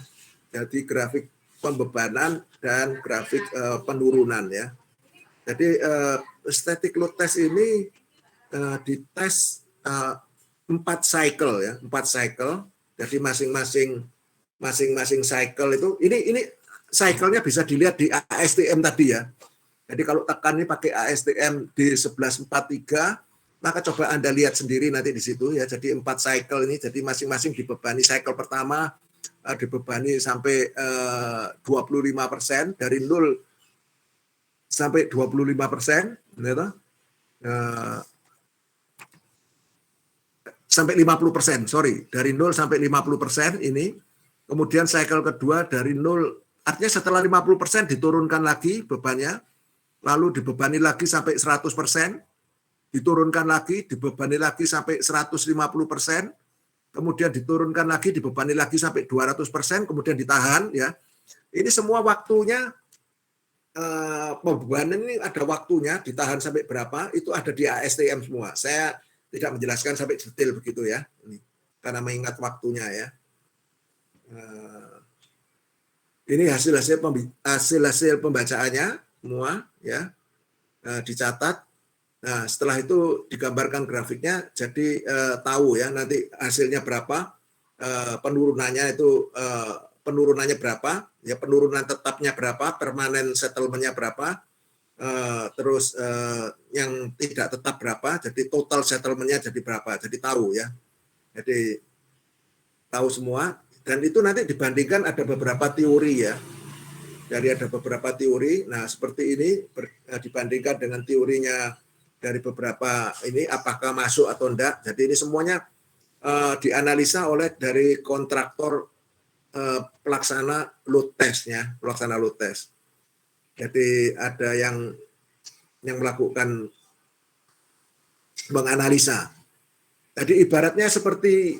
[SPEAKER 1] Jadi grafik pembebanan dan grafik penurunan ya. Jadi static load test ini dites 4 cycle ya, 4 cycle. Jadi masing-masing cycle itu ini cycle-nya bisa dilihat di ASTM tadi ya. Jadi kalau tekan ini pakai ASTM D1143, maka coba Anda lihat sendiri nanti di situ ya. Jadi 4 cycle ini, jadi masing-masing dibebani. Cycle pertama dibebani sampai 25%, dari 0 sampai 25%, gitu. Sampai 50%, dari 0 sampai 50% ini. Kemudian cycle kedua dari 0, artinya setelah 50% diturunkan lagi bebannya, lalu dibebani lagi sampai 100%, diturunkan lagi, dibebani lagi sampai 150%, kemudian diturunkan lagi, dibebani lagi sampai 200%, kemudian ditahan ya. Ini semua waktunya, pembebanan ini ada waktunya, ditahan sampai berapa, itu ada di ASTM semua. Saya tidak menjelaskan sampai detail begitu ya, ini, karena mengingat waktunya ya. Ini hasil pembacaannya semua ya, dicatat. Nah, setelah itu digambarkan grafiknya, jadi tahu ya nanti hasilnya berapa, penurunannya itu penurunannya berapa, ya penurunan tetapnya berapa, permanen settlement-nya berapa, terus yang tidak tetap berapa, jadi total settlement-nya jadi berapa, jadi tahu ya. Jadi tahu semua, dan itu nanti dibandingkan ada beberapa teori ya. Jadi ada beberapa teori, nah seperti ini dibandingkan dengan teorinya dari beberapa ini apakah masuk atau enggak. Jadi ini semuanya dianalisa oleh dari kontraktor pelaksana load test-nya, pelaksana load test. Jadi ada yang melakukan menganalisa. Jadi ibaratnya seperti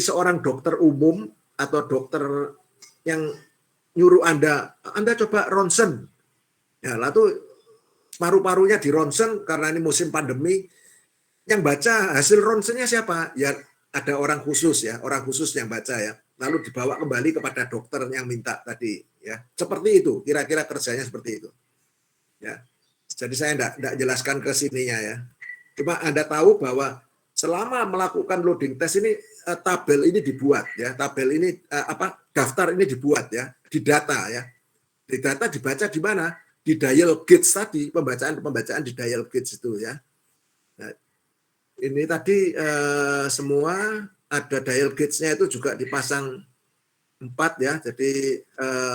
[SPEAKER 1] seorang dokter umum atau dokter yang nyuruh Anda coba ronsen. Ya, lalu paru-parunya di ronsen karena ini musim pandemi. Yang baca hasil ronsennya siapa? Ya ada orang khusus ya, orang khusus yang baca ya. Lalu dibawa kembali kepada dokter yang minta tadi ya. Seperti itu, kira-kira kerjanya seperti itu. Ya. Jadi saya enggak jelaskan ke sininya ya. Cuma Anda tahu bahwa selama melakukan loading test ini tabel ini dibuat ya, tabel ini daftar ini dibuat ya, di data ya. Di data dibaca di mana? Di dial gauge tadi, pembacaan di dial gauge itu ya. Nah, ini tadi semua ada dial gauge-nya itu juga dipasang 4 ya. Jadi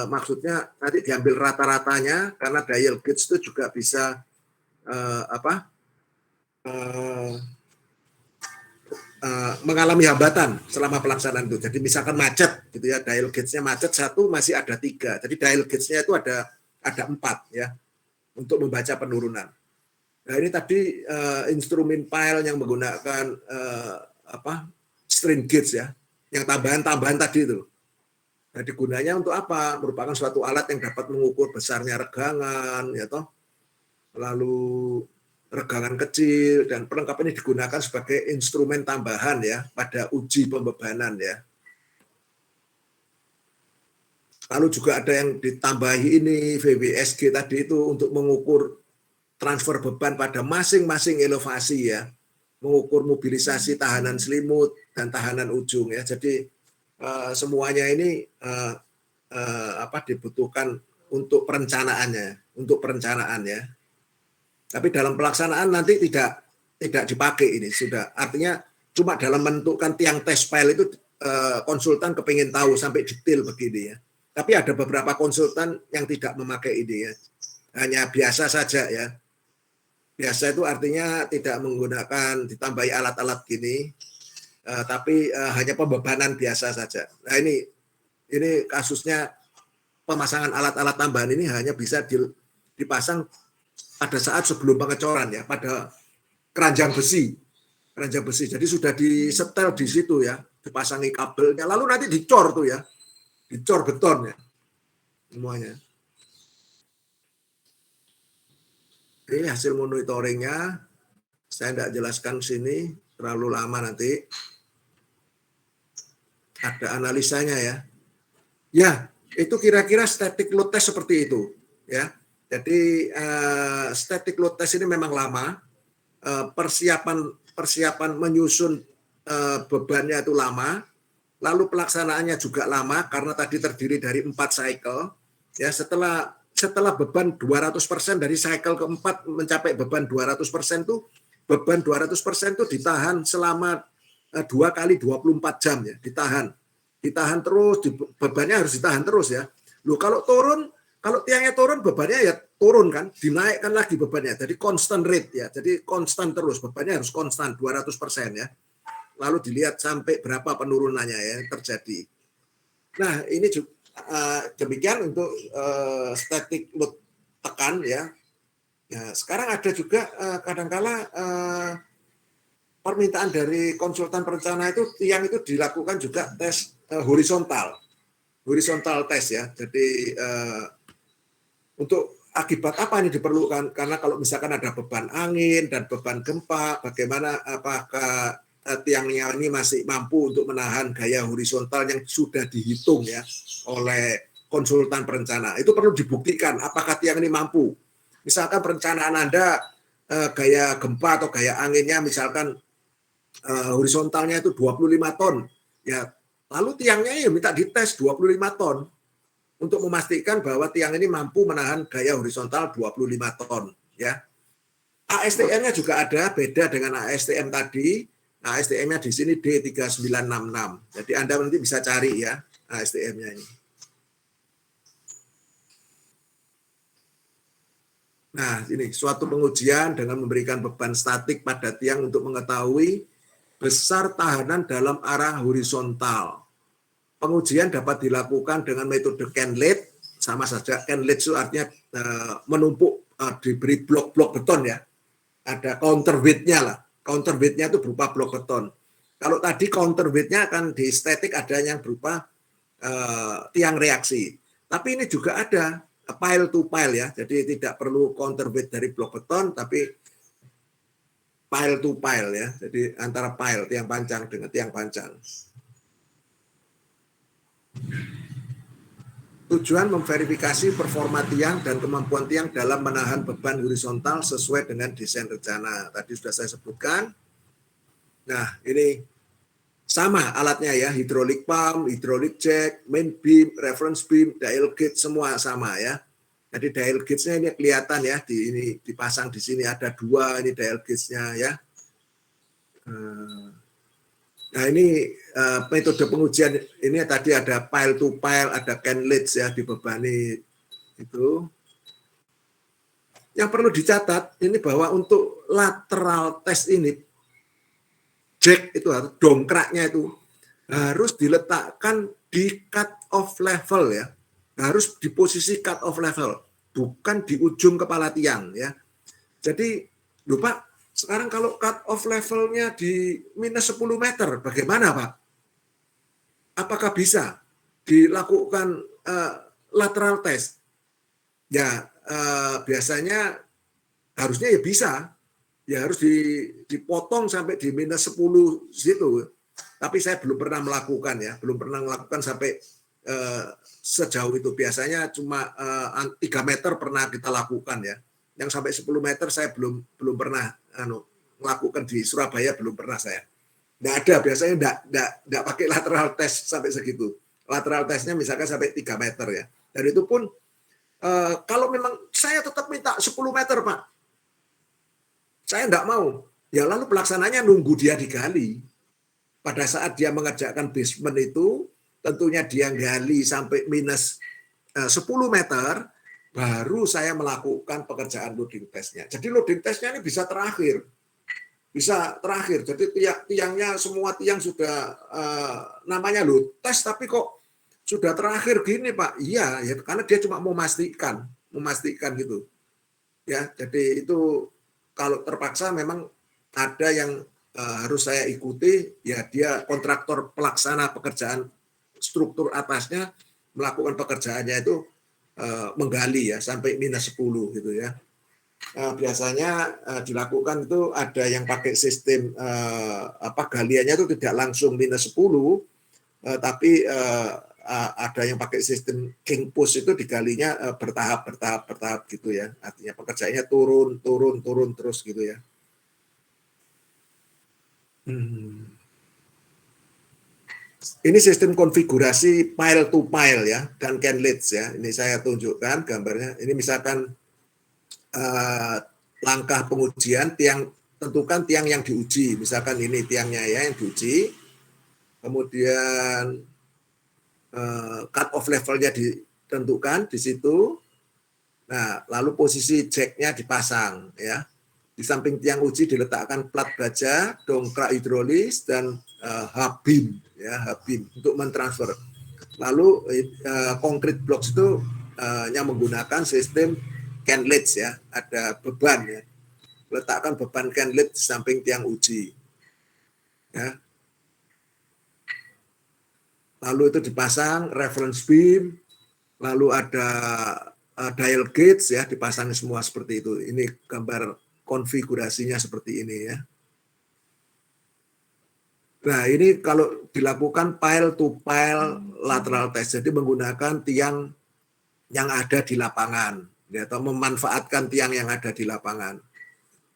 [SPEAKER 1] maksudnya nanti diambil rata-ratanya karena dial gauge itu juga bisa mengalami hambatan selama pelaksanaan itu. Jadi misalkan macet, gitu ya, dial gauge-nya macet satu, masih ada 3. Jadi dial gauge-nya itu ada 4 ya untuk membaca penurunan. Nah ini tadi instrumen file yang menggunakan strain gauge ya, yang tambahan tadi itu. Nah gunanya untuk apa? Merupakan suatu alat yang dapat mengukur besarnya regangan, ya toh, lalu regangan kecil, dan perlengkapan ini digunakan sebagai instrumen tambahan ya pada uji pembebanan ya. Lalu juga ada yang ditambahi ini VWSG tadi itu untuk mengukur transfer beban pada masing-masing elevasi ya, mengukur mobilisasi tahanan selimut dan tahanan ujung ya. Jadi semuanya ini dibutuhkan untuk perencanaannya, untuk perencanaan ya. Tapi dalam pelaksanaan nanti tidak dipakai ini, sudah artinya cuma dalam menentukan tiang test file itu konsultan kepingin tahu sampai detail begini ya. Tapi ada beberapa konsultan yang tidak memakai ini ya, hanya biasa saja ya. Biasa itu artinya tidak menggunakan ditambahi alat-alat gini, tapi hanya pembebanan biasa saja. Nah ini kasusnya pemasangan alat-alat tambahan ini hanya bisa dipasang pada saat sebelum pengecoran ya, pada keranjang besi. Jadi sudah disetel di situ ya, dipasangi kabelnya, lalu nanti dicor tuh ya, dicor beton ya, semuanya. Ini hasil monitoringnya, saya tidak jelaskan sini, terlalu lama nanti. Ada analisanya ya. Ya, itu kira-kira static load test seperti itu ya. Jadi static load test ini memang lama, persiapan menyusun bebannya itu lama, lalu pelaksanaannya juga lama karena tadi terdiri dari 4 cycle. Ya, setelah beban 200% dari cycle keempat mencapai beban 200% itu, beban 200% itu ditahan selama 2 kali 24 jam ya, ditahan terus, bebannya harus ditahan terus ya. Loh kalau tiangnya turun, bebannya ya turun kan, dinaikkan lagi bebannya. Jadi constant rate ya, jadi konstan terus, bebannya harus konstan 200% ya. Lalu dilihat sampai berapa penurunannya ya terjadi. Nah ini juga demikian untuk static load tekan ya. Ya sekarang ada juga kadangkala permintaan dari konsultan perencana itu tiang itu dilakukan juga tes horizontal test ya. Jadi untuk akibat apa ini diperlukan? Karena kalau misalkan ada beban angin dan beban gempa, bagaimana apakah tiangnya ini masih mampu untuk menahan gaya horizontal yang sudah dihitung ya oleh konsultan perencana. Itu perlu dibuktikan apakah tiang ini mampu. Misalkan perencanaan Anda gaya gempa atau gaya anginnya misalkan horizontalnya itu 25 ton. Ya, lalu tiangnya ya minta dites 25 ton. Untuk memastikan bahwa tiang ini mampu menahan gaya horizontal 25 ton ya. ASTM-nya juga ada, beda dengan ASTM tadi. ASTM-nya di sini D3966. Jadi Anda nanti bisa cari ya ASTM-nya ini. Nah, ini suatu pengujian dengan memberikan beban statik pada tiang untuk mengetahui besar tahanan dalam arah horizontal. Pengujian dapat dilakukan dengan metode Ken-Late, sama saja. Ken-Late itu artinya menumpuk, diberi blok-blok beton ya. Ada counterweight-nya lah. Counterweight-nya itu berupa blok beton. Kalau tadi counterweight-nya akan di statik ada yang berupa tiang reaksi. Tapi ini juga ada pile to pile ya. Jadi tidak perlu counterweight dari blok beton, tapi pile to pile ya. Jadi antara pile tiang pancang dengan tiang pancang. Tujuan memverifikasi performa tiang dan kemampuan tiang dalam menahan beban horizontal sesuai dengan desain rencana. Tadi sudah saya sebutkan. Nah, ini sama alatnya ya, hydraulic pump, hydraulic jack, main beam, reference beam, dial gauge semua sama ya. Jadi dial gauge-nya ini kelihatan ya, ini dipasang di sini ada 2 ini dial gauge-nya ya. Nah ini metode pengujian ini tadi ada pile to pile, ada Ken-Late ya dibebani itu. yang perlu dicatat ini bahwa untuk lateral test ini, jack itu atau dongkraknya itu harus diletakkan di cut off level ya, harus di posisi cut off level, bukan di ujung kepala tiang ya. Jadi lupa sekarang kalau cut off levelnya di minus 10 meter, bagaimana Pak? Apakah bisa dilakukan lateral test? Ya biasanya harusnya ya bisa, ya harus dipotong sampai di minus 10 situ. Tapi saya belum pernah melakukan ya, belum pernah melakukan sampai sejauh itu. Biasanya cuma 3 meter pernah kita lakukan ya. Yang sampai 10 meter saya belum pernah melakukan di Surabaya, belum pernah saya. Nggak ada, biasanya nggak pakai lateral test sampai segitu. Lateral testnya misalkan sampai 3 meter ya. Dan itu pun kalau memang saya tetap minta 10 meter Pak, saya nggak mau. Ya lalu pelaksananya nunggu dia digali. Pada saat dia mengerjakan basement itu, tentunya dia gali sampai minus 10 meter, baru saya melakukan pekerjaan loading testnya. Jadi loading testnya ini bisa terakhir. Jadi tiangnya semua tiang sudah namanya load test, tapi kok sudah terakhir gini Pak. Iya, ya karena dia cuma memastikan gitu. Ya, jadi itu kalau terpaksa memang ada yang harus saya ikuti, ya dia kontraktor pelaksana pekerjaan struktur atasnya melakukan pekerjaannya itu menggali ya sampai minus 10 gitu ya. Biasanya dilakukan itu ada yang pakai sistem galiannya itu tidak langsung minus 10, tapi ada yang pakai sistem king push, itu digalinya bertahap gitu ya. Artinya pekerjaannya turun terus gitu ya. Ini sistem konfigurasi pile to pile ya, dan canlets ya. Ini saya tunjukkan gambarnya. Ini misalkan langkah pengujian tiang, tentukan tiang yang diuji. Misalkan ini tiangnya ya yang diuji. Kemudian cut off levelnya ditentukan di situ. Nah, lalu posisi jacknya dipasang ya. Di samping tiang uji diletakkan plat baja, dongkrak hidrolis, dan hub beam ya, hub beam untuk mentransfer. Lalu concrete blocks itu yang menggunakan sistem canlets ya, ada beban ya. Letakkan beban canlet di samping tiang uji. Ya. Lalu itu dipasang reference beam, lalu ada dial gauge ya, dipasang semua seperti itu. Ini gambar konfigurasinya seperti ini ya. Nah, ini kalau dilakukan pile to pile lateral test, jadi menggunakan tiang yang ada di lapangan ya, atau memanfaatkan tiang yang ada di lapangan.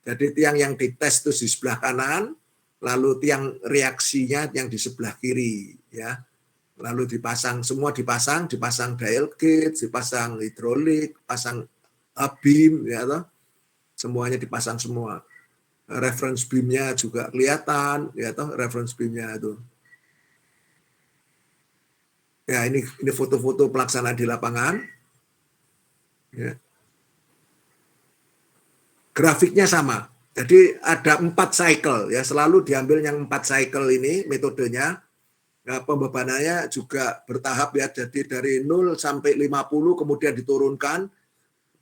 [SPEAKER 1] Jadi tiang yang dites itu di sebelah kanan, lalu tiang reaksinya yang di sebelah kiri ya. Lalu dipasang, semua dipasang dial gauge, dipasang hidrolik, pasang beam ya toh. Semuanya dipasang semua. Reference beam-nya juga kelihatan ya toh, reference beam-nya itu. Ya, ini foto-foto pelaksanaan di lapangan. Ya. Grafiknya sama. Jadi ada 4 cycle ya, selalu diambil yang 4 cycle ini metodenya. Nah, pembebanannya juga bertahap ya, jadi dari 0 sampai 50 kemudian diturunkan,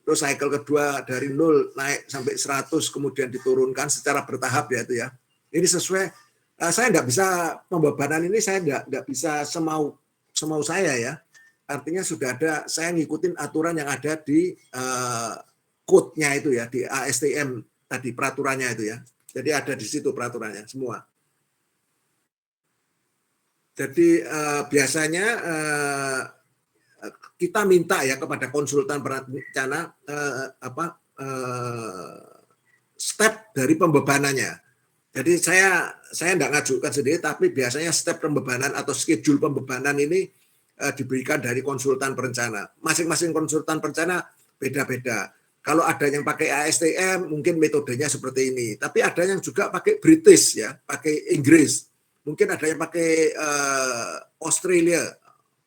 [SPEAKER 1] terus cycle kedua dari 0 naik sampai 100 kemudian diturunkan secara bertahap ya itu ya. Ini sesuai, saya enggak bisa pembebanan ini, saya enggak bisa semau saya ya. Artinya sudah ada, saya ngikutin aturan yang ada di code-nya itu ya, di ASTM tadi peraturannya itu ya. Jadi ada di situ peraturannya semua. Jadi biasanya kita minta ya kepada konsultan perencana step dari pembebanannya. Jadi saya enggak ngajukan sendiri, tapi biasanya step pembebanan atau schedule pembebanan ini diberikan dari konsultan perencana. Masing-masing konsultan perencana beda-beda. Kalau ada yang pakai ASTM mungkin metodenya seperti ini, tapi ada yang juga pakai British ya, pakai Inggris. Mungkin ada yang pakai Australia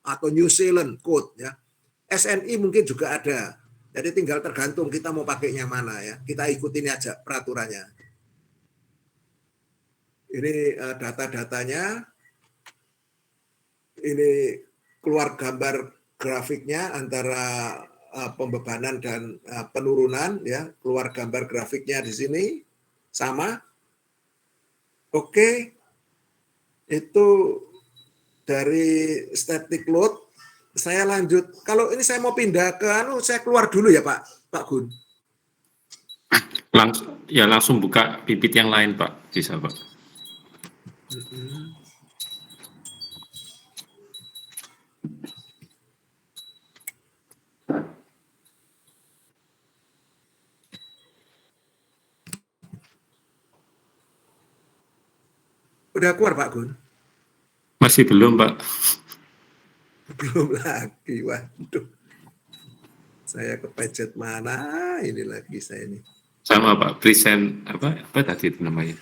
[SPEAKER 1] atau New Zealand code ya. SNI mungkin juga ada. Jadi tinggal tergantung kita mau pakainya mana ya. Kita ikutin aja peraturannya. Ini data-datanya. Ini keluar gambar grafiknya antara pembebanan dan penurunan ya. Keluar gambar grafiknya di sini sama. Oke. Itu dari static load. Saya lanjut. Kalau ini saya mau pindah ke saya keluar dulu ya Pak Gun.
[SPEAKER 2] Langsung buka pipit yang lain Pak, bisa Pak.
[SPEAKER 1] Udah keluar Pak Gun?
[SPEAKER 2] Masih belum Pak.
[SPEAKER 1] Belum lagi, waduh. Saya kepencet mana ini lagi saya ini.
[SPEAKER 2] Sama Pak, present apa tadi itu namanya?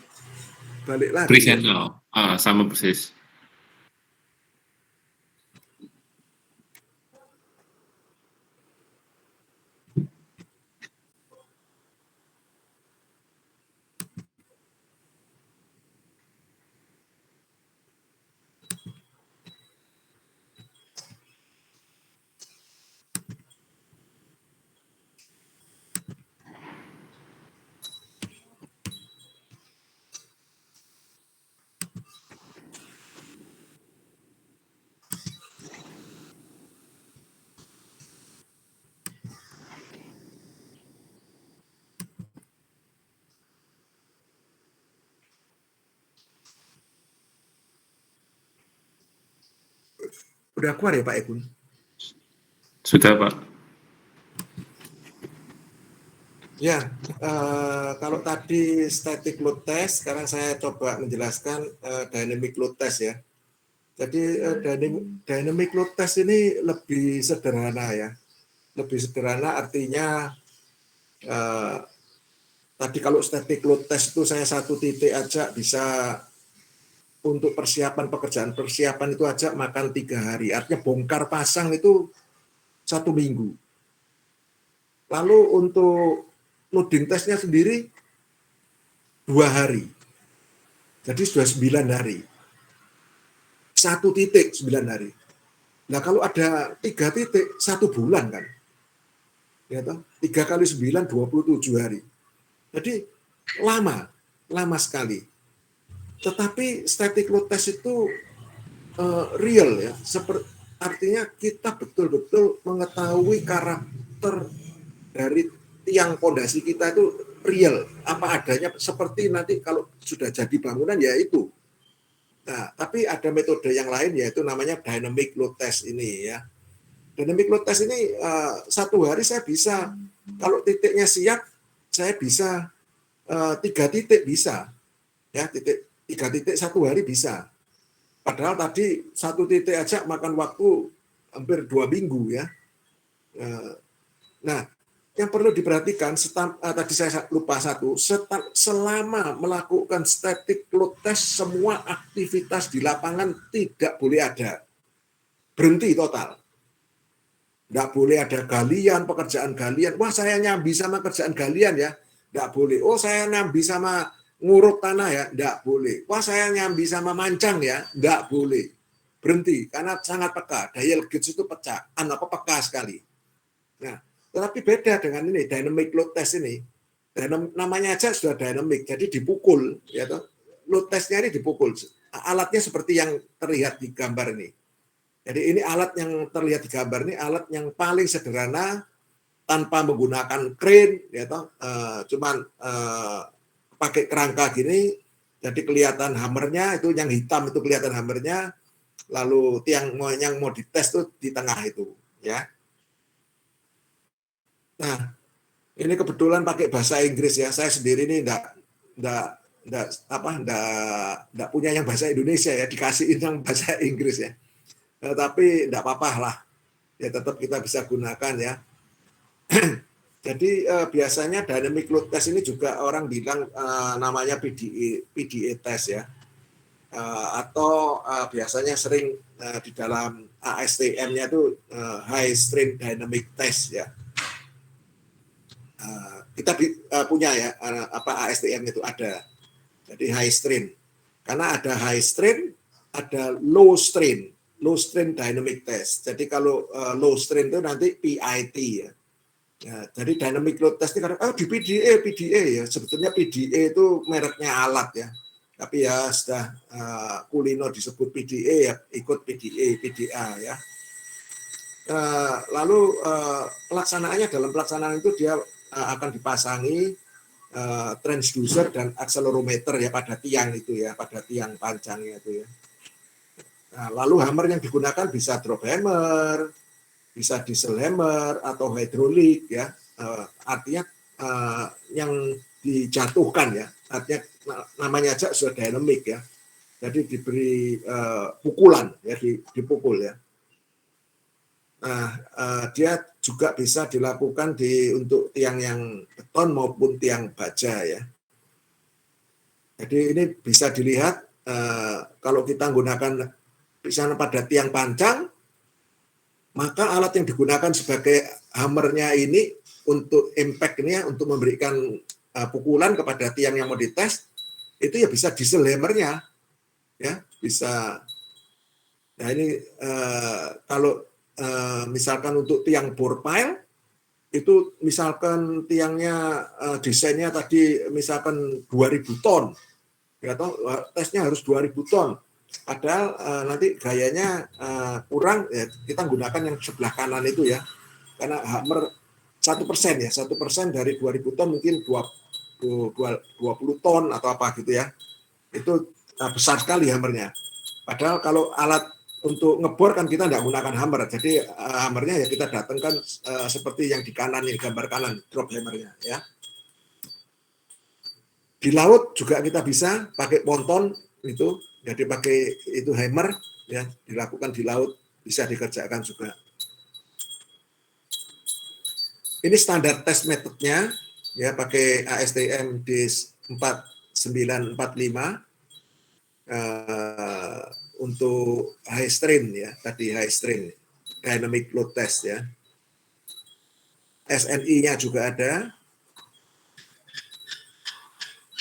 [SPEAKER 1] Balik lagi.
[SPEAKER 2] Present now. Sama persis.
[SPEAKER 1] Udah keluar ya Pak Egun?
[SPEAKER 2] Sudah Pak.
[SPEAKER 1] Ya, kalau tadi static load test, sekarang saya coba menjelaskan dynamic load test ya. Jadi dynamic load test ini lebih sederhana ya. Lebih sederhana artinya tadi kalau static load test itu saya satu titik aja bisa untuk persiapan itu aja makan 3 hari. Artinya bongkar pasang itu 1 minggu. Lalu untuk loading testnya sendiri 2 hari. Jadi sudah 9 hari. 1 titik 9 hari. Nah kalau ada 3 titik 1 bulan kan. Ya toh? 3 kali 9 27 hari. Jadi lama sekali. Tetapi static load test itu real ya. Artinya kita betul-betul mengetahui karakter dari tiang pondasi kita itu real, apa adanya seperti nanti kalau sudah jadi bangunan ya itu. Nah, tapi ada metode yang lain yaitu namanya dynamic load test ini ya. Dynamic load test ini 1 hari saya bisa kalau titiknya siap saya bisa 3 titik bisa ya, 3 titik 1 hari bisa. Padahal tadi 1 titik aja makan waktu hampir 2 minggu ya. Nah, yang perlu diperhatikan, tadi saya lupa satu, selama melakukan static load test, semua aktivitas di lapangan tidak boleh ada. Berhenti total. Nggak boleh ada galian, pekerjaan galian. Wah, saya nyambi sama kerjaan galian ya. Nggak boleh. Oh, saya nyambi sama nguruk tanah ya. Nggak boleh. Wah, saya nyambi sama mancang ya. Nggak boleh. Berhenti, karena sangat peka. Dial gauge itu peka sekali. Nah, tetapi beda dengan ini, dynamic load test ini. Namanya aja sudah dynamic, jadi dipukul. Ya, load testnya ini dipukul. Alatnya seperti yang terlihat di gambar ini. Jadi ini alat yang terlihat di gambar ini, alat yang paling sederhana, tanpa menggunakan crane, ya, cuman pakai kerangka gini, jadi kelihatan hammernya, itu yang hitam itu kelihatan hammernya, lalu tiang yang mau dites itu di tengah itu. Ya. Nah, ini kebetulan pakai bahasa Inggris ya. Saya sendiri ini enggak punya yang bahasa Indonesia ya, dikasihin yang bahasa Inggris ya. Tapi enggak apa-apa lah. Ya tetap kita bisa gunakan ya. Jadi biasanya dynamic load test ini juga orang bilang namanya PDA test ya. Atau biasanya sering di dalam ASTM-nya itu high strain dynamic test ya. kita punya ya ASTM itu ada. Jadi high strain. Karena ada high strain, ada low strain dynamic test. Jadi kalau low strain itu nanti PIT ya. Ya, jadi dynamic load test ini karena di PDA ya. Sebetulnya PDA itu mereknya alat ya. Tapi ya sudah Kulino disebut PDA ya, ikut PDA ya. Lalu pelaksanaannya, dalam pelaksanaan itu dia akan dipasangi transducer dan accelerometer ya pada tiang itu ya, pada tiang pancangnya itu ya. Nah, lalu hammer yang digunakan bisa drop hammer, bisa diesel hammer atau hidrolik ya. Artinya yang dijatuhkan ya, artinya namanya aja sudah dynamic ya. Jadi diberi pukulan ya, dipukul ya. Nah, dia juga bisa dilakukan untuk tiang yang beton maupun tiang baja ya. Jadi ini bisa dilihat kalau kita menggunakan misalnya pada tiang pancang, maka alat yang digunakan sebagai hammernya ini untuk impact ini ya, untuk memberikan pukulan kepada tiang yang mau dites, itu ya bisa diesel hammernya ya, bisa. Nah ini kalau misalkan untuk tiang bore pile itu misalkan tiangnya desainnya tadi misalkan 2000 ton ya, atau tesnya harus 2000 ton, padahal nanti gayanya kurang ya, kita gunakan yang sebelah kanan itu ya, karena hammer 1% ya, 1% dari 2000 ton mungkin 20 ton atau apa gitu ya, itu besar sekali hammernya. Padahal kalau alat untuk ngebor kan kita tidak menggunakan hammer, jadi hammernya ya kita datangkan seperti yang di kanan ini, gambar kanan, drop hammernya ya. Di laut juga kita bisa pakai ponton itu, jadi pakai itu hammer ya, dilakukan di laut, bisa dikerjakan juga. Ini standar test metodenya ya, pakai ASTM D4945 untuk high strain ya, tadi high strain dynamic load test ya. SNI-nya juga ada.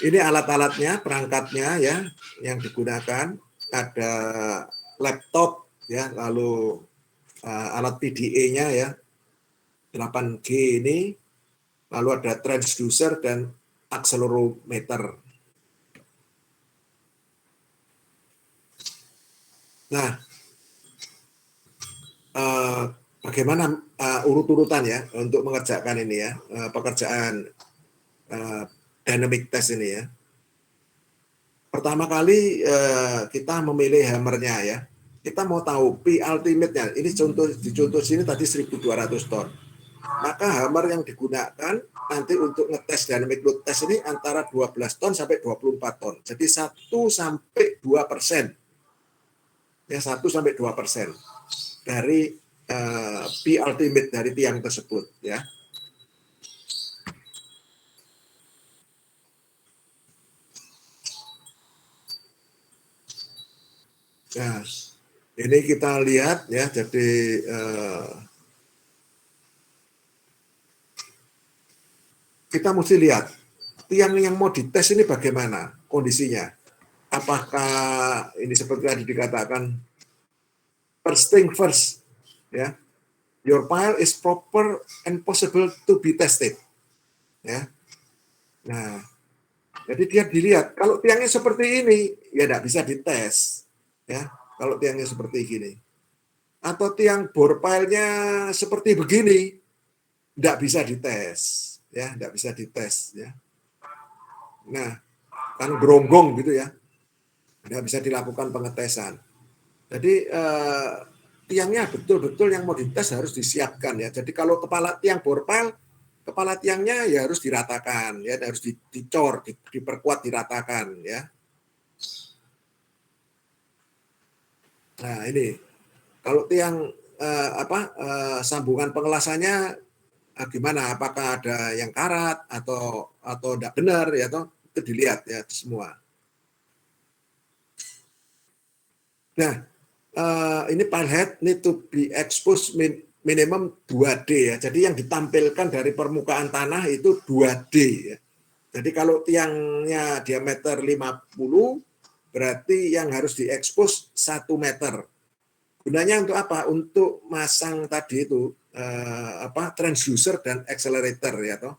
[SPEAKER 1] Ini alat-alatnya, perangkatnya ya yang digunakan, ada laptop ya, lalu alat PDA-nya ya 8G ini, lalu ada transducer dan accelerometer. Nah, bagaimana urut-urutan ya untuk mengerjakan ini ya, pekerjaan dynamic test ini ya. Pertama kali kita memilih hammernya ya. Kita mau tahu P ultimate-nya. Ini di contoh sini tadi 1.200 ton. Maka hammer yang digunakan nanti untuk ngetes dynamic load test ini antara 12 ton sampai 24 ton. Jadi 1 sampai 2%. Ya, 1-2% dari P ultimate dari tiang tersebut ya. Nah, ini kita lihat ya, jadi kita mesti lihat tiang yang mau dites ini bagaimana kondisinya. Apakah ini seperti tadi dikatakan first thing first ya, your pile is proper and possible to be tested ya. Nah, jadi dia dilihat kalau tiangnya seperti ini ya tidak bisa dites ya, kalau tiangnya seperti gini, atau tiang bore pile-nya seperti begini tidak bisa dites ya, tidak bisa dites ya. Nah, kan geronggong gitu ya, tidak bisa dilakukan pengetesan. Jadi tiangnya betul-betul yang mau dites harus disiapkan ya. Jadi kalau kepala tiang bore pile, kepala tiangnya ya harus diratakan ya, harus dicor, diperkuat, diratakan ya. Nah ini kalau tiang sambungan pengelasannya gimana? Apakah ada yang karat atau tidak benar ya? Atau itu dilihat ya semua. Nah, ini pile head need to be exposed minimum 2D ya. Jadi yang ditampilkan dari permukaan tanah itu 2D ya. Jadi kalau tiangnya diameter 50, berarti yang harus diekspos 1 meter. Gunanya untuk apa? Untuk masang tadi itu transducer dan accelerator ya toh.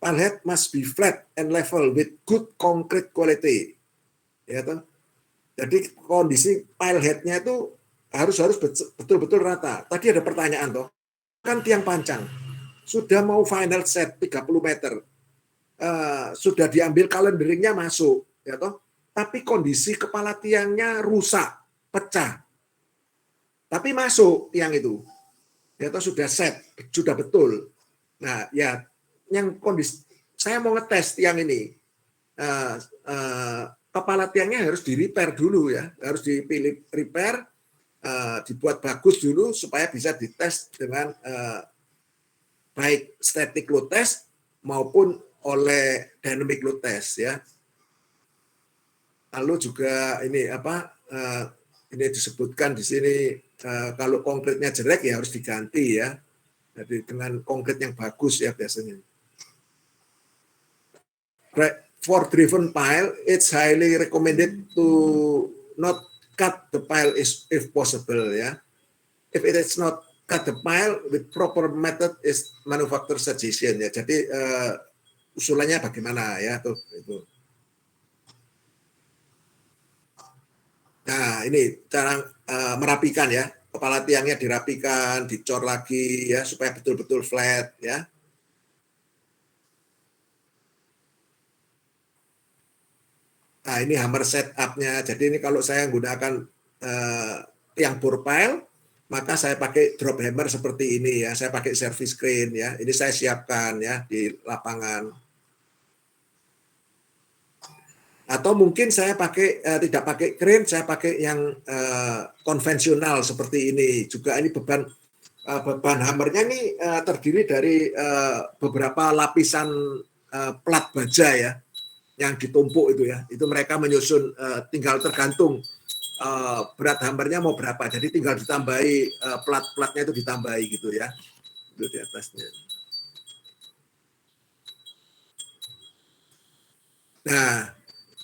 [SPEAKER 1] Pile head must be flat and level with good concrete quality. Ya toh. Jadi kondisi pile head-nya itu harus betul-betul rata. Tadi ada pertanyaan toh. Kan tiang pancang sudah mau final set 30 meter. Sudah diambil calendaringnya masuk ya toh. Tapi kondisi kepala tiangnya rusak, pecah. Tapi masuk tiang itu. Ya toh sudah set, sudah betul. Nah, ya yang kondisi saya mau ngetes tiang ini. Kepala tiangnya harus di-repair dulu ya. Harus dipilih repair, dibuat bagus dulu supaya bisa dites dengan baik static load test maupun oleh dynamic load test ya. Lalu juga ini ini disebutkan di sini kalau konkretnya jelek ya harus diganti ya. Jadi dengan konkret yang bagus ya biasanya. For driven pile, it's highly recommended to not cut the pile if possible ya. If it is not cut the pile with proper method is manufacturer suggestion ya. Jadi usulannya bagaimana ya tuh itu. Nah ini cara merapikan ya, kepala tiangnya dirapikan, dicor lagi ya supaya betul-betul flat ya. Nah ini hammer setup-nya. Jadi ini kalau saya menggunakan tiang bore pile, maka saya pakai drop hammer seperti ini ya. Saya pakai service crane ya. Ini saya siapkan ya di lapangan. Atau mungkin saya pakai tidak pakai crane, saya pakai yang konvensional seperti ini. Juga ini beban hammernya ini terdiri dari beberapa lapisan plat baja ya yang ditumpuk itu ya. Itu mereka menyusun tinggal tergantung berat hammernya mau berapa. Jadi tinggal ditambahi plat-platnya itu ditambahi gitu ya. Itu di atasnya. Nah,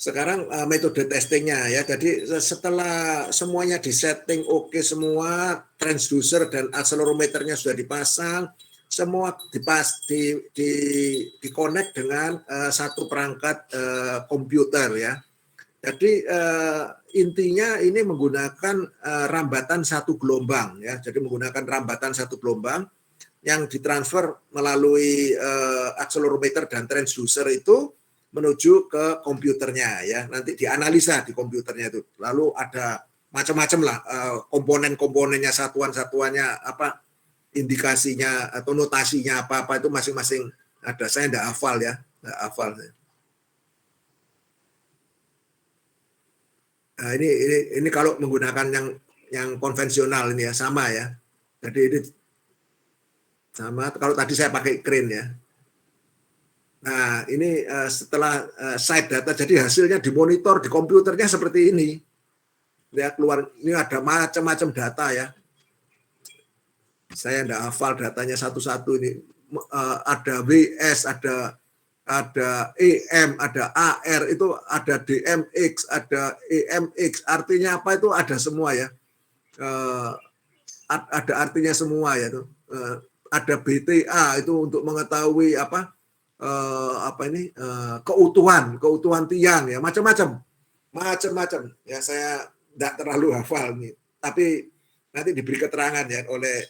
[SPEAKER 1] sekarang metode testingnya ya. Jadi setelah semuanya disetting oke semua, transducer dan accelerometernya sudah dipasang, semua di-connect dengan satu perangkat komputer ya. Jadi intinya ini menggunakan rambatan satu gelombang ya. Jadi menggunakan rambatan satu gelombang yang ditransfer melalui accelerometer dan transducer itu menuju ke komputernya ya, nanti dianalisa di komputernya itu. Lalu ada macam-macam lah komponen-komponennya, satuan-satuannya apa, indikasinya atau notasinya apa-apa itu masing-masing ada. Saya enggak hafal ya, enggak hafal. Nah, ini kalau menggunakan yang konvensional ini ya sama ya. Jadi ini sama. Kalau tadi saya pakai crane ya. Nah, ini setelah site data, jadi hasilnya dimonitor di komputernya seperti ini. Ya, keluar ini ada macam-macam data ya. Saya enggak hafal datanya satu-satu ini. Ada WS, ada EM, ada AR, itu ada DMX, ada EMX. Artinya apa itu ada semua ya. Ada artinya semua ya tuh. Ada BTA itu untuk mengetahui keutuhan tiang ya, macam-macam ya. Saya tidak terlalu hafal nih, tapi nanti diberi keterangan ya oleh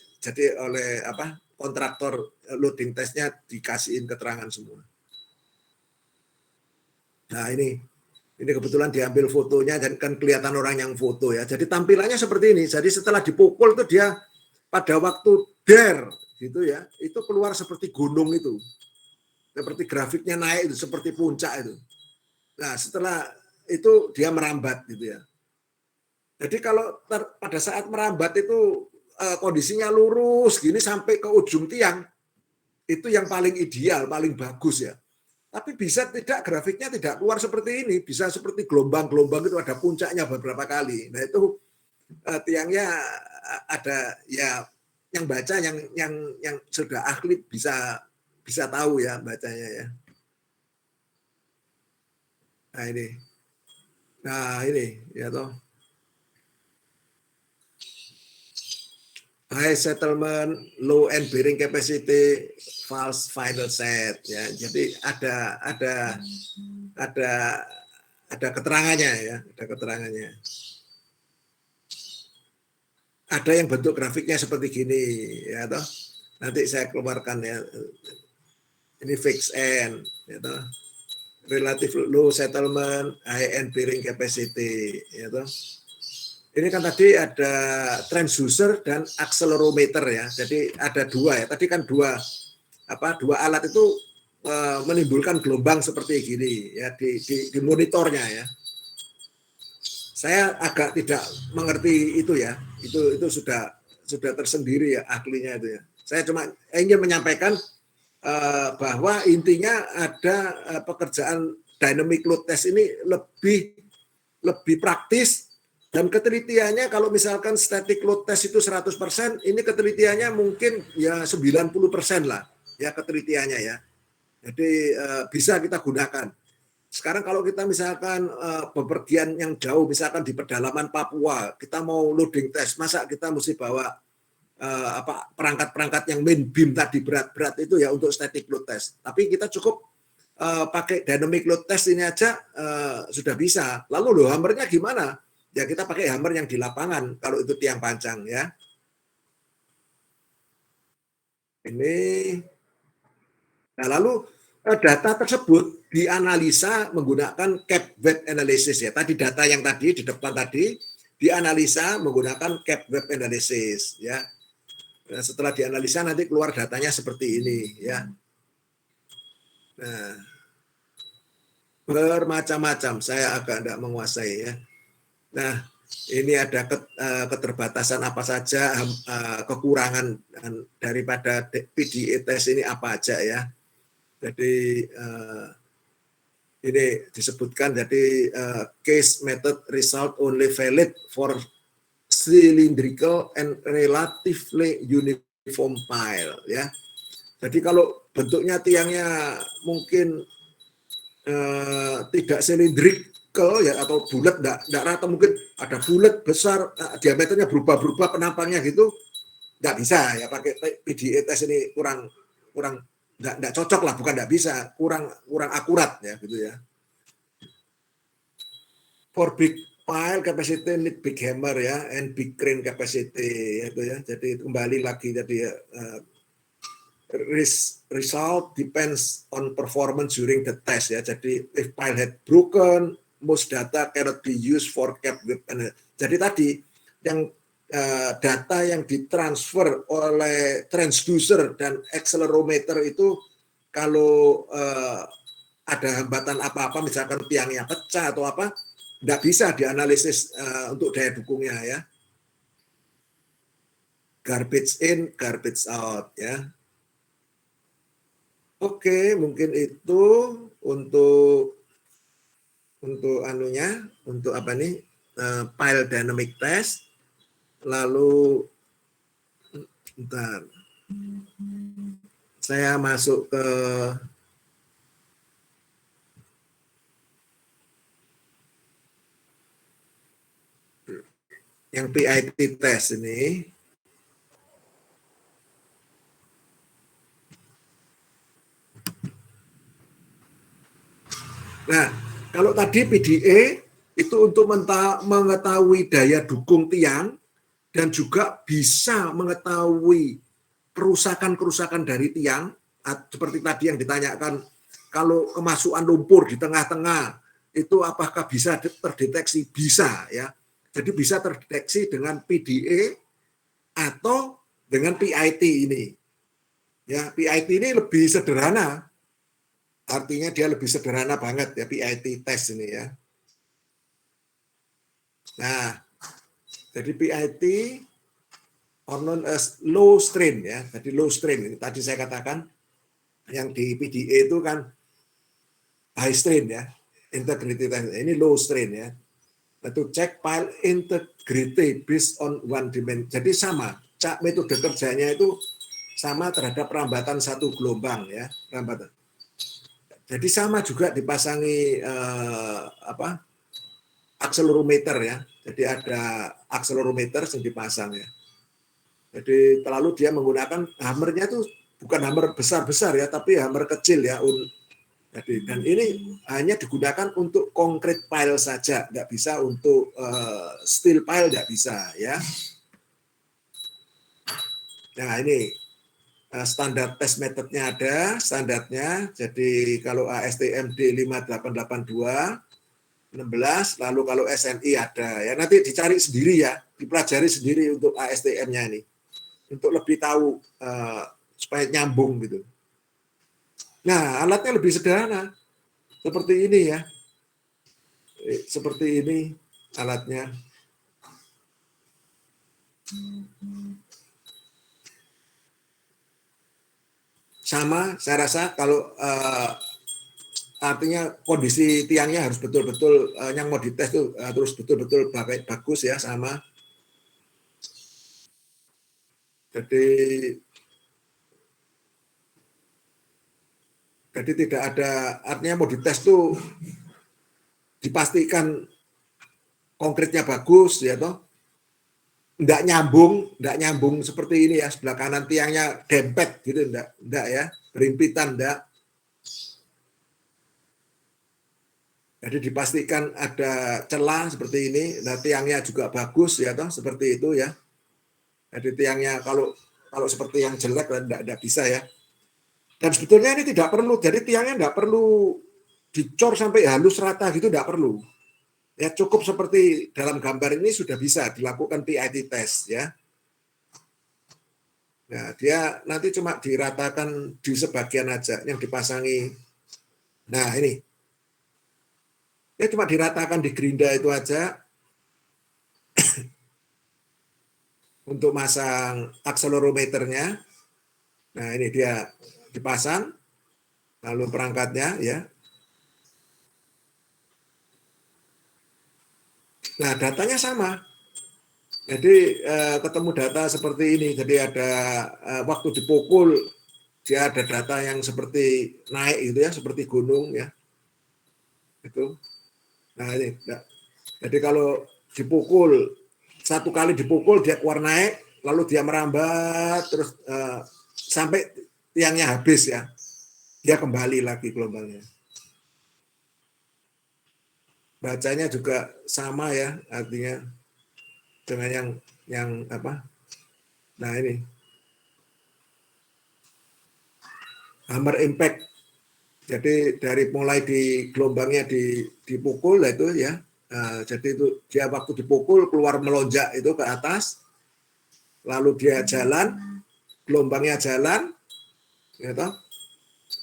[SPEAKER 1] kontraktor loading testnya, dikasihin keterangan semua. Nah ini kebetulan diambil fotonya dan kan kelihatan orang yang foto ya. Jadi tampilannya seperti ini. Jadi setelah dipukul itu dia pada waktu gitu ya, itu keluar seperti gunung itu. Seperti grafiknya naik itu, seperti puncak itu. Nah, setelah itu dia merambat gitu ya. Jadi kalau pada saat merambat itu kondisinya lurus gini sampai ke ujung tiang, itu yang paling ideal, paling bagus ya. Tapi bisa tidak, grafiknya tidak keluar seperti ini, bisa seperti gelombang-gelombang itu, ada puncaknya beberapa kali. Nah, itu tiangnya ada ya yang baca yang sudah ahli bisa tahu ya bacanya ya. Nah ini ya toh. High settlement, low end bearing capacity, false final set ya. Jadi ada keterangannya ya, ada keterangannya. Ada yang bentuk grafiknya seperti gini ya toh. Nanti saya keluarkan ya. Ini fixed end ya toh. Relative low settlement, high end bearing capacity ya toh. Ini kan tadi ada transducer dan accelerometer ya. Jadi ada dua ya. Tadi kan dua alat itu menimbulkan gelombang seperti gini ya di monitornya ya. Saya agak tidak mengerti itu ya. Itu sudah tersendiri ya ahlinya itu ya. Saya cuma ingin menyampaikan bahwa intinya ada pekerjaan dynamic load test ini lebih praktis. Dan ketelitiannya kalau misalkan static load test itu 100%, ini ketelitiannya mungkin ya 90% lah ya ketelitiannya ya. Jadi bisa kita gunakan. Sekarang kalau kita misalkan bepergian yang jauh, misalkan di pedalaman Papua, kita mau loading test, masa kita mesti bawa perangkat-perangkat yang main beam tadi berat-berat itu ya untuk static load test. Tapi kita cukup pakai dynamic load test ini aja sudah bisa. Lalu hammernya gimana? Ya kita pakai hammer yang di lapangan kalau itu tiang panjang ya. Ini. Nah lalu data tersebut dianalisa menggunakan cap web analysis ya. Tadi data yang tadi di depan tadi dianalisa menggunakan cap web analysis ya. Nah, setelah dianalisa nanti keluar datanya seperti ini ya. Nah, bermacam-macam. Saya agak tidak menguasai ya. Nah, ini ada keterbatasan apa saja, kekurangan daripada PDA test ini apa aja ya. Jadi ini disebutkan jadi case method result only valid for cylindrical and relatively uniform pile ya. Jadi kalau bentuknya tiangnya mungkin tidak silindrik ya atau bulat enggak rata, mungkin ada bulat besar diameternya berubah-berubah penampangnya gitu enggak bisa ya pakai PDA test ini kurang enggak cocok lah, bukan enggak bisa, kurang akurat ya gitu ya. For big pile capacity need big hammer ya and big crane capacity itu ya. Jadi kembali lagi tadi ya result depends on performance during the test ya. Jadi if pile had broken, most data cannot be used for cap web analysis. Jadi tadi yang data yang ditransfer oleh transducer dan accelerometer itu kalau ada hambatan apa-apa, misalkan tiangnya pecah atau apa, tidak bisa dianalisis untuk daya dukungnya ya. Garbage in, garbage out ya. Oke, mungkin itu untuk anunya, untuk apa nih, pile dynamic test. Lalu bentar, saya masuk ke yang PIT test ini. Nah, kalau tadi PDA itu untuk mengetahui daya dukung tiang dan juga bisa mengetahui kerusakan-kerusakan dari tiang, seperti tadi yang ditanyakan, kalau kemasukan lumpur di tengah-tengah itu apakah bisa terdeteksi? Bisa ya. Jadi bisa terdeteksi dengan PDA atau dengan PIT ini. Ya, PIT ini lebih sederhana. Artinya dia lebih sederhana banget ya PIT test ini ya. Nah, jadi PIT or known as low strain ya. Jadi low strain ini tadi saya katakan yang di PDA itu kan high strain ya. Integrity test ini low strain ya. To check pile integrity based on one dimension. Jadi sama. metode kerjanya itu sama terhadap rambatan satu gelombang ya, rambatan. Jadi sama juga dipasangi akselerometer ya. Jadi ada akselerometer yang dipasang ya. Jadi lalu dia menggunakan hammernya itu bukan hammer besar-besar ya, tapi hammer kecil ya. Jadi, dan ini hanya digunakan untuk concrete pile saja, nggak bisa untuk steel pile, nggak bisa ya. Nah ini standar test methodnya ada, standarnya. Jadi kalau ASTM D5882 16, lalu kalau SNI ada ya, nanti dicari sendiri ya, dipelajari sendiri untuk ASTM-nya ini, untuk lebih tahu supaya nyambung gitu. Nah, alatnya lebih sederhana, seperti ini ya, seperti ini alatnya. Sama, saya rasa kalau artinya kondisi tiangnya harus betul-betul yang mau dites tuh terus betul-betul bagus ya, sama. Jadi tidak ada, artinya mau dites tuh dipastikan konkretnya bagus ya toh. Enggak nyambung seperti ini ya, sebelah kanan tiangnya dempet gitu, enggak ya, berimpitan enggak. Jadi dipastikan ada celah seperti ini, nah tiangnya juga bagus ya toh, seperti itu ya. Jadi tiangnya kalau seperti yang jelek enggak bisa ya. Dan sebetulnya ini tidak perlu, jadi tiangnya enggak perlu dicor sampai halus rata gitu, enggak perlu. Ya cukup seperti dalam gambar ini sudah bisa dilakukan PIT test ya. Nah, dia nanti cuma diratakan di sebagian aja yang dipasangi. Nah, ini. Ya cuma diratakan di gerinda itu aja. Untuk masang akselerometernya. Nah, ini dia dipasang. Lalu perangkatnya ya. Nah, datanya sama. Jadi ketemu data seperti ini. Jadi ada waktu dipukul, dia ada data yang seperti naik gitu ya, seperti gunung ya. Itu. Nah ini. Jadi kalau dipukul, satu kali dipukul dia keluar naik, lalu dia merambat terus sampai tiangnya habis ya. Dia kembali lagi gelombangnya. Bacanya juga sama ya, artinya dengan yang apa? Nah ini hammer impact. Jadi dari mulai di gelombangnya dipukul itu ya. Jadi itu dia waktu dipukul keluar melonjak itu ke atas, lalu dia jalan, gelombangnya jalan, gitu.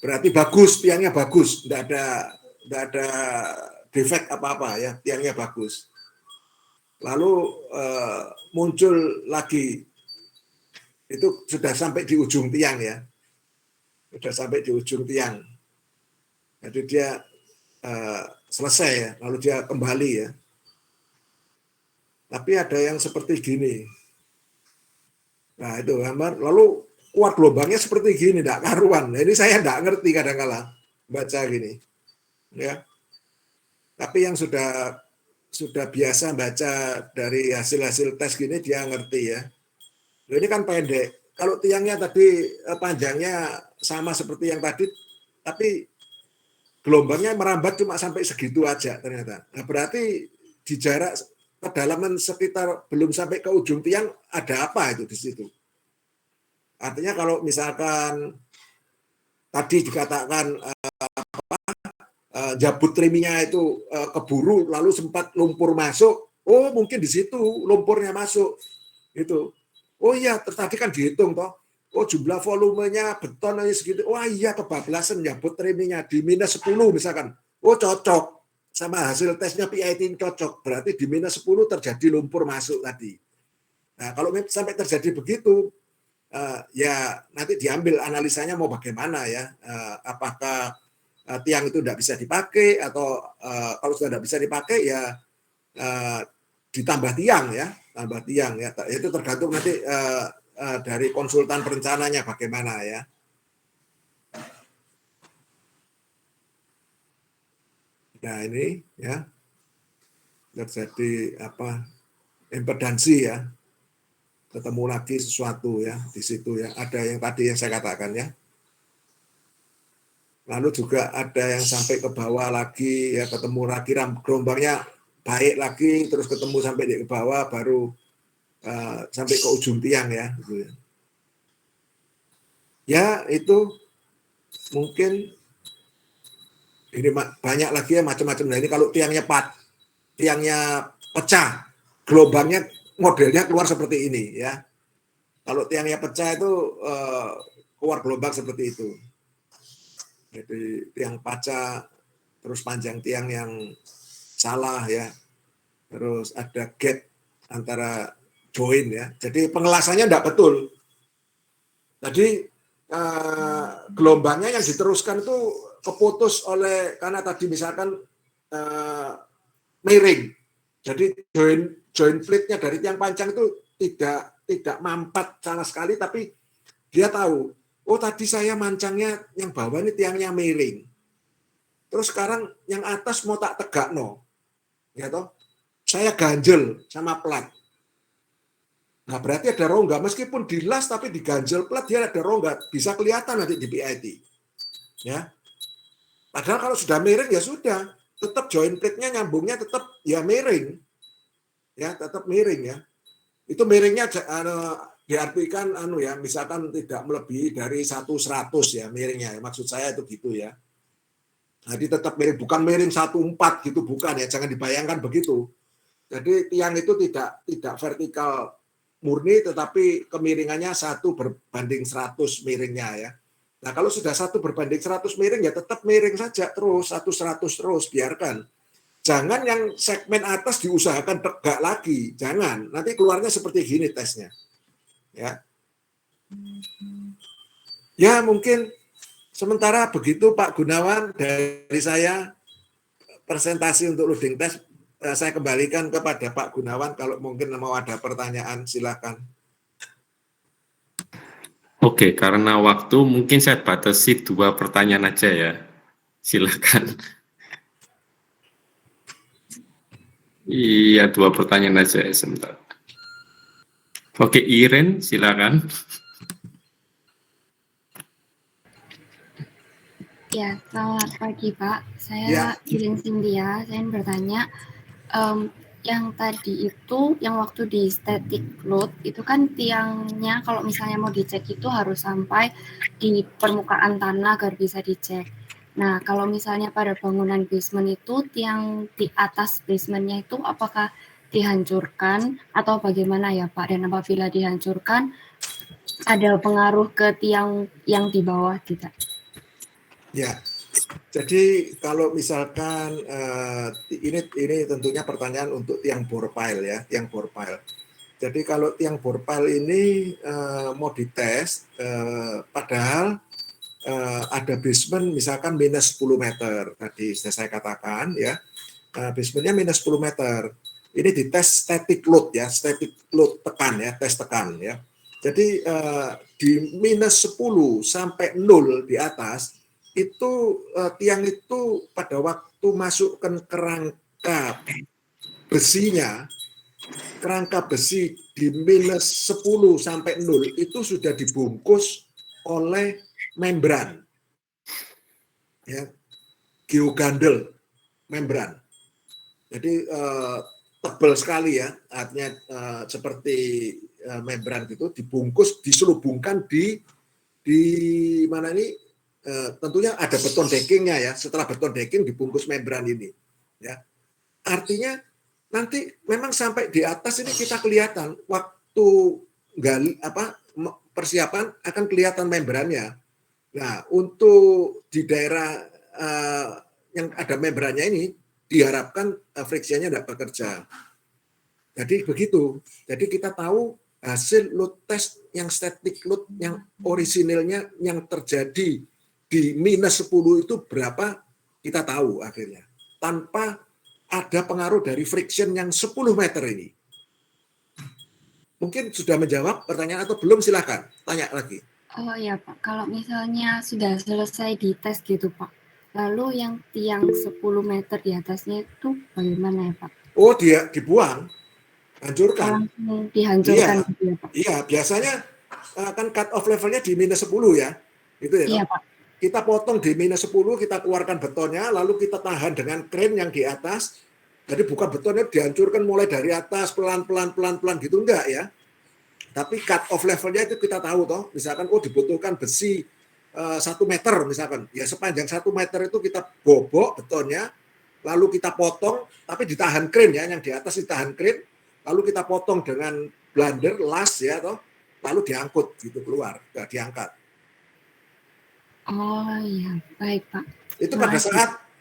[SPEAKER 1] Berarti bagus, tiangnya bagus, tidak ada defek apa-apa ya, tiangnya bagus. Lalu muncul lagi, itu sudah sampai di ujung tiang ya, sudah sampai di ujung tiang. Jadi dia selesai ya, lalu dia kembali ya. Tapi ada yang seperti gini. Nah itu gambar, lalu kuat gelombangnya seperti gini, tidak karuan. Nah, ini saya tidak ngerti kadang-kala baca gini, ya. Tapi yang sudah biasa baca dari hasil-hasil tes gini dia ngerti ya. Nah, ini kan pendek. Kalau tiangnya tadi panjangnya sama seperti yang tadi, tapi gelombangnya merambat cuma sampai segitu aja ternyata. Nah, berarti di jarak kedalaman sekitar belum sampai ke ujung tiang ada apa itu di situ. Artinya kalau misalkan tadi dikatakan jabut triminya itu keburu lalu sempat lumpur masuk, oh mungkin di situ lumpurnya masuk gitu. Oh iya, tadi kan dihitung toh. Oh jumlah volumenya beton aja segitu. Wah iya kebablasan jabut triminya di minus 10 misalkan. Oh cocok sama hasil tesnya PIT ini cocok. Berarti di minus 10 terjadi lumpur masuk tadi. Nah kalau sampai terjadi begitu, ya nanti diambil analisanya mau bagaimana ya. Apakah tiang itu tidak bisa dipakai atau kalau sudah tidak bisa dipakai ya ditambah tiang ya, tambah tiang ya. Itu tergantung nanti dari konsultan perencananya bagaimana ya. Nah ini ya terjadi impedansi ya, ketemu lagi sesuatu ya di situ ya. Ada yang tadi yang saya katakan ya. Lalu juga ada yang sampai ke bawah lagi ya, ketemu lagi gelombangnya baik lagi, terus ketemu sampai di bawah baru sampai ke ujung tiang ya. Gitu ya. Ya itu mungkin ini banyak lagi ya macam-macam. Nah ini kalau tiangnya pecah, gelombangnya modelnya keluar seperti ini ya. Kalau tiangnya pecah itu keluar gelombang seperti itu. Jadi tiang pecah, terus panjang tiang yang salah ya. Terus ada gap antara join ya. Jadi pengelasannya tidak betul. Jadi gelombangnya yang diteruskan itu keputus karena tadi misalkan miring. Jadi join plate-nya dari tiang panjang itu tidak mampat sama sekali, tapi dia tahu, oh tadi saya mancangnya yang bawah ini tiangnya miring. Terus sekarang yang atas mau tak tegakno. Ya toh? Saya ganjel sama plat. Nah, berarti ada rongga meskipun dilas tapi diganjel plat dia ada rongga, bisa kelihatan nanti di PIT. Ya. Padahal kalau sudah miring ya sudah, tetap join plate-nya nyambungnya tetap ya miring. Ya, tetap miring ya. Itu miringnya diartikan ya, misalkan tidak melebihi dari 1/100 ya miringnya. Maksud saya itu gitu ya. Jadi tetap miring, bukan miring 1/4 gitu, bukan ya. Jangan dibayangkan begitu. Jadi tiang itu tidak vertikal murni, tetapi kemiringannya 1/100 miringnya ya. Nah kalau sudah 1/100 miring ya tetap miring saja terus 1/100 terus, biarkan. Jangan yang segmen atas diusahakan tegak lagi, jangan. Nanti keluarnya seperti gini tesnya. Ya. Ya mungkin sementara begitu Pak Gunawan dari saya presentasi untuk loading test. Saya kembalikan kepada Pak Gunawan, kalau mungkin mau ada pertanyaan silakan.
[SPEAKER 2] Oke, karena waktu mungkin saya batasi 2 pertanyaan aja ya. Silakan. Iya, 2 pertanyaan aja ya, sebentar. Oke, Iren, silakan.
[SPEAKER 11] Ya, selamat pagi Pak. Saya Iren Cynthia, saya ingin bertanya, yang tadi itu, yang waktu di static load, itu kan tiangnya kalau misalnya mau dicek itu harus sampai di permukaan tanah agar bisa dicek. Nah, kalau misalnya pada bangunan basement itu, tiang di atas basementnya itu apakah dihancurkan atau bagaimana ya Pak? Dan apabila dihancurkan, ada pengaruh ke tiang yang di bawah tidak?
[SPEAKER 1] Ya, jadi kalau misalkan ini tentunya pertanyaan untuk tiang bore pile ya, tiang bore pile. Jadi kalau tiang bore pile ini mau dites, padahal ada basement misalkan minus 10 meter tadi saya katakan ya, basementnya minus 10 meter. Ini dites static load ya, static load tekan ya, tes tekan ya. Jadi di minus 10 sampai 0 di atas itu tiang itu pada waktu masukkan kerangka besinya, kerangka besi di minus 10 sampai 0 itu sudah dibungkus oleh membran, ya, geogandel membran. Jadi tebal sekali ya, artinya seperti membran gitu, dibungkus, diselubungkan di mana ini. Tentunya ada beton deckingnya ya. Setelah beton decking dibungkus membran ini. Ya, artinya nanti memang sampai di atas ini kita kelihatan waktu persiapan akan kelihatan membrannya. Nah, untuk di daerah yang ada membrannya ini diharapkan friksinya tidak bekerja. Jadi begitu. Jadi kita tahu hasil load test yang static load yang orisinilnya yang terjadi di minus 10 itu berapa kita tahu akhirnya. Tanpa ada pengaruh dari friction yang 10 meter ini. Mungkin sudah menjawab pertanyaan atau belum, silakan tanya lagi.
[SPEAKER 11] Oh iya Pak, kalau misalnya sudah selesai di tes gitu Pak, lalu yang tiang 10 meter di atasnya itu bagaimana ya Pak?
[SPEAKER 1] Oh, dia dibuang, hancurkan.
[SPEAKER 11] Langsung dihancurkan
[SPEAKER 1] Iya,
[SPEAKER 11] gitu ya Pak?
[SPEAKER 1] iya, biasanya kan cut off levelnya di -10 ya, gitu ya.
[SPEAKER 11] Iya Pak.
[SPEAKER 1] Kita potong di -10, kita keluarkan betonnya, lalu kita tahan dengan crane yang di atas. Jadi bukan betonnya dihancurkan mulai dari atas pelan-pelan gitu, enggak ya. Tapi cut off levelnya itu kita tahu toh, misalkan dibutuhkan besi 1 meter misalkan, ya sepanjang 1 meter itu kita bobok betonnya, lalu kita potong, tapi ditahan crane ya, yang di atas ditahan crane, lalu kita potong dengan blander, las ya toh, lalu diangkut gitu keluar, diangkat.
[SPEAKER 11] Oh iya, baik Pak.
[SPEAKER 1] Itu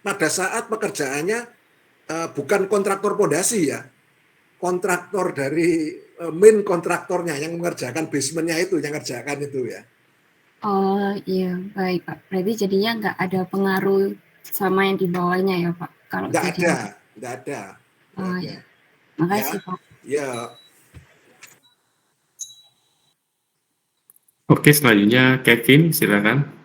[SPEAKER 1] pada saat pekerjaannya bukan kontraktor pondasi ya, kontraktor dari main kontraktornya yang mengerjakan basementnya itu, yang ngerjakan itu ya.
[SPEAKER 11] Oh iya, baik Pak. Berarti jadinya nggak ada pengaruh sama yang di bawahnya ya Pak? Kalau
[SPEAKER 1] Nggak
[SPEAKER 11] jadi-
[SPEAKER 1] ada.
[SPEAKER 11] Oh iya, makasih Pak.
[SPEAKER 1] Ya,
[SPEAKER 2] Oke, selanjutnya Kevin, silakan.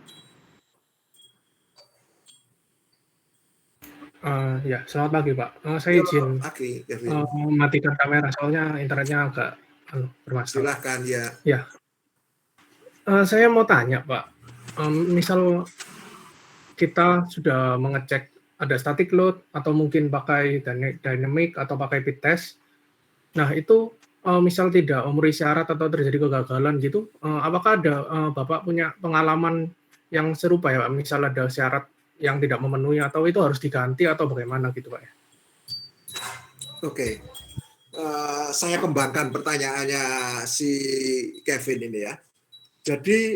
[SPEAKER 12] Ya, selamat pagi Pak. Saya izin
[SPEAKER 1] Oke, Kevin.
[SPEAKER 12] mematikan kamera, soalnya internetnya agak bermasalah.
[SPEAKER 1] Silakan ya.
[SPEAKER 12] Ya, saya mau tanya Pak, misal kita sudah mengecek ada static load atau mungkin pakai dynamic atau pakai pit test. Nah itu misal tidak memenuhi syarat atau terjadi kegagalan gitu, apakah ada Bapak punya pengalaman yang serupa ya Pak? Misal ada syarat yang tidak memenuhi atau itu harus diganti atau bagaimana gitu Pak ya?
[SPEAKER 1] Oke. Saya kembangkan pertanyaannya si Kevin ini ya. Jadi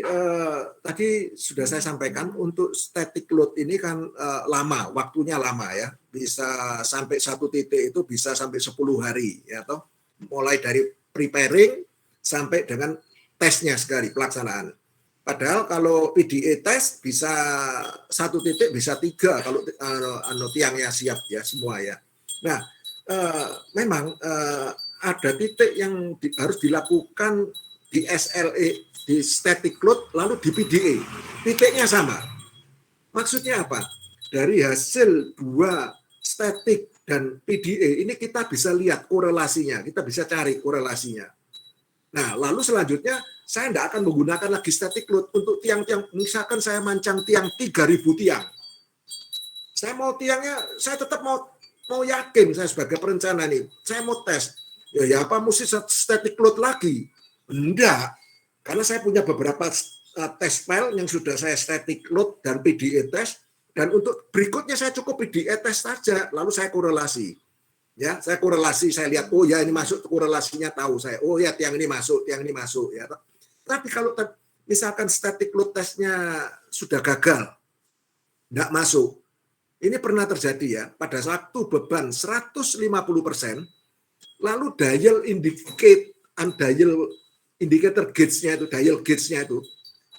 [SPEAKER 1] tadi sudah saya sampaikan untuk static load ini kan lama, waktunya lama ya. Bisa sampai 1 titik itu bisa sampai 10 hari ya toh. Mulai dari preparing sampai dengan tesnya sekali pelaksanaan. Padahal kalau PDA test bisa 1 titik bisa 3 kalau tiangnya siap ya semua ya. Nah, memang ada titik yang harus dilakukan di SLA, di static load, lalu di PDA. Titiknya sama. Maksudnya apa? Dari hasil 2 static dan PDA ini kita bisa lihat korelasinya, kita bisa cari korelasinya. Nah, lalu selanjutnya saya tidak akan menggunakan lagi static load untuk tiang-tiang, misalkan saya mancang tiang 3.000 tiang. Saya mau tiangnya, saya tetap mau yakin saya sebagai perencana nih, saya mau tes. Ya apa mesti static load lagi? Enggak. Karena saya punya beberapa test file yang sudah saya static load dan PDA test, dan untuk berikutnya saya cukup PDA test saja, lalu saya korelasi. Ya, saya korelasi, saya lihat, oh ya ini masuk, korelasinya tahu saya, oh ya tiang ini masuk ya. Tapi kalau misalkan static load testnya sudah gagal, tidak masuk, ini pernah terjadi ya, pada waktu beban 150%, lalu dial indicator gauge-nya itu, dial gauge-nya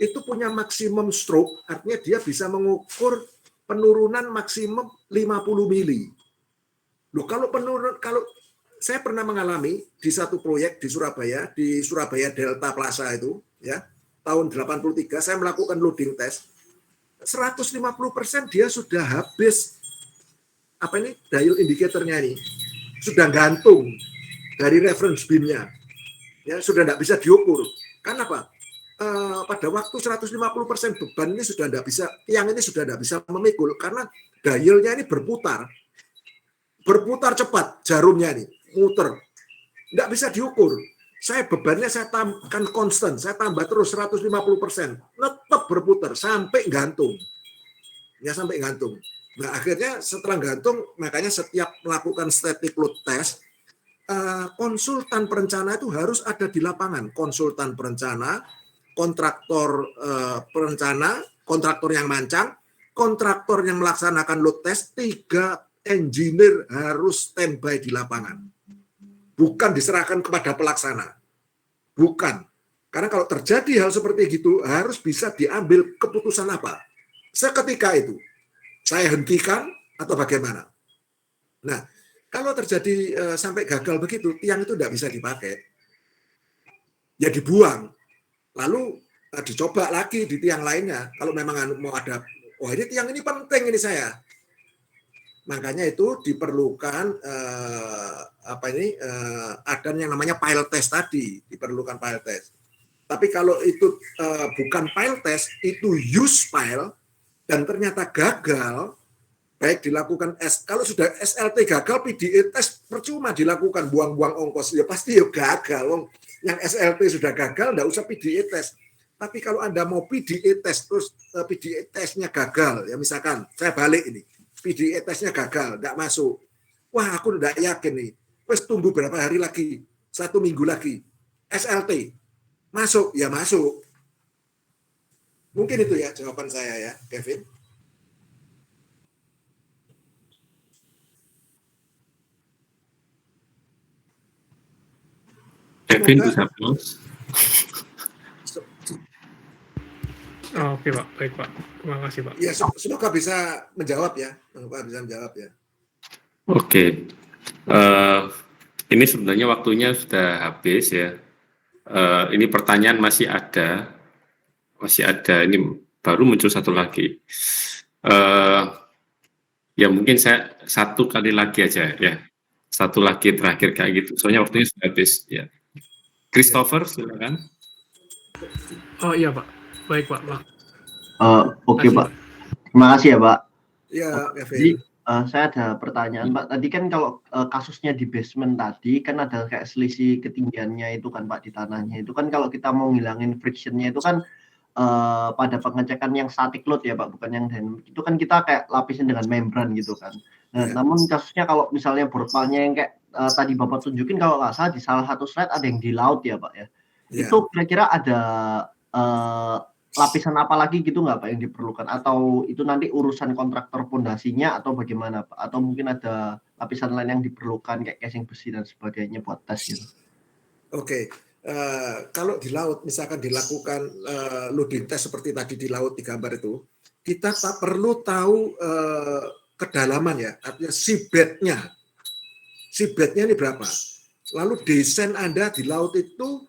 [SPEAKER 1] itu punya maksimum stroke, artinya dia bisa mengukur penurunan maksimum 50 mili. Loh, kalau saya pernah mengalami di satu proyek di Surabaya Delta Plaza itu, ya, tahun 83 saya melakukan loading test, 150% dia sudah habis dial indicatornya ini, sudah gantung dari reference beam-nya, ya sudah tidak bisa diukur. Karena apa? Pada waktu 150% beban ini sudah tidak bisa, tiang ini sudah tidak bisa memikul karena dialnya ini berputar cepat, jarumnya nih muter, tidak bisa diukur. Saya bebannya saya tambahkan konstan, saya tambah terus 150%, tetap berputar sampai gantung, ya sampai gantung. Nah akhirnya setelah gantung, makanya setiap melakukan static load test, konsultan perencana itu harus ada di lapangan, konsultan perencana, kontraktor perencana, kontraktor yang mancang, kontraktor yang melaksanakan load test, 3 engineer harus standby di lapangan. Bukan diserahkan kepada pelaksana. Bukan. Karena kalau terjadi hal seperti gitu, harus bisa diambil keputusan apa? Seketika itu. Saya hentikan atau bagaimana? Nah, kalau terjadi sampai gagal begitu, tiang itu tidak bisa dipakai. ya dibuang. Lalu dicoba lagi di tiang lainnya. Kalau memang mau ada, oh ini tiang ini penting ini saya. Makanya itu diperlukan ada yang namanya pile test tadi, diperlukan pile test. Tapi kalau itu bukan pile test, itu use pile dan ternyata gagal, baik dilakukan kalau sudah SLT gagal, PDE test percuma dilakukan, buang-buang ongkos, ya pasti ya gagal. Yang SLT sudah gagal, nggak usah PDE test. Tapi kalau Anda mau PDE test, terus PDE testnya gagal, ya misalkan, saya balik ini, PDE testnya gagal, nggak masuk. Wah, aku nggak yakin nih. Terus tunggu berapa hari lagi, 1 minggu lagi. SLT, masuk, ya masuk. Mungkin itu ya jawaban saya ya, Kevin.
[SPEAKER 2] Kevin bisa close.
[SPEAKER 12] Oke Pak, baik Pak. Terima kasih Pak.
[SPEAKER 1] Ya, semoga bisa menjawab ya.
[SPEAKER 2] Oke. Ini sebenarnya waktunya sudah habis ya. Ini pertanyaan masih ada. Ini baru muncul satu lagi. Ya mungkin saya satu kali lagi aja ya. Satu lagi terakhir kayak gitu. Soalnya waktunya sudah habis ya. Christopher, silakan.
[SPEAKER 12] Oh iya Pak. Baik Pak.
[SPEAKER 13] Oke Pak. Terima kasih ya Pak.
[SPEAKER 1] Ya, Kevin.
[SPEAKER 13] Jadi saya ada pertanyaan Pak. Tadi kan kalau kasusnya di basement tadi kan ada kayak selisih ketinggiannya itu kan Pak di tanahnya. Itu kan kalau kita mau ngilangin frictionnya itu kan pada pengecekan yang static load ya Pak, bukan yang dynamic. Itu kan kita kayak lapisin dengan membran gitu kan. Nah, namun kasusnya kalau misalnya borpalnya yang kayak tadi Bapak tunjukin kalau nggak salah di salah satu slide ada yang di laut ya Pak ya. Itu kira-kira ada lapisan apa lagi gitu nggak Pak yang diperlukan? Atau itu nanti urusan kontraktor pondasinya atau bagaimana Pak? Atau mungkin ada lapisan lain yang diperlukan kayak casing besi dan sebagainya buat tes gitu?
[SPEAKER 1] Oke. Kalau di laut misalkan dilakukan loading test seperti tadi di laut di gambar itu, kita tak perlu tahu kedalaman ya, artinya seabed-nya. Seabed-nya ini berapa? Lalu desain Anda di laut itu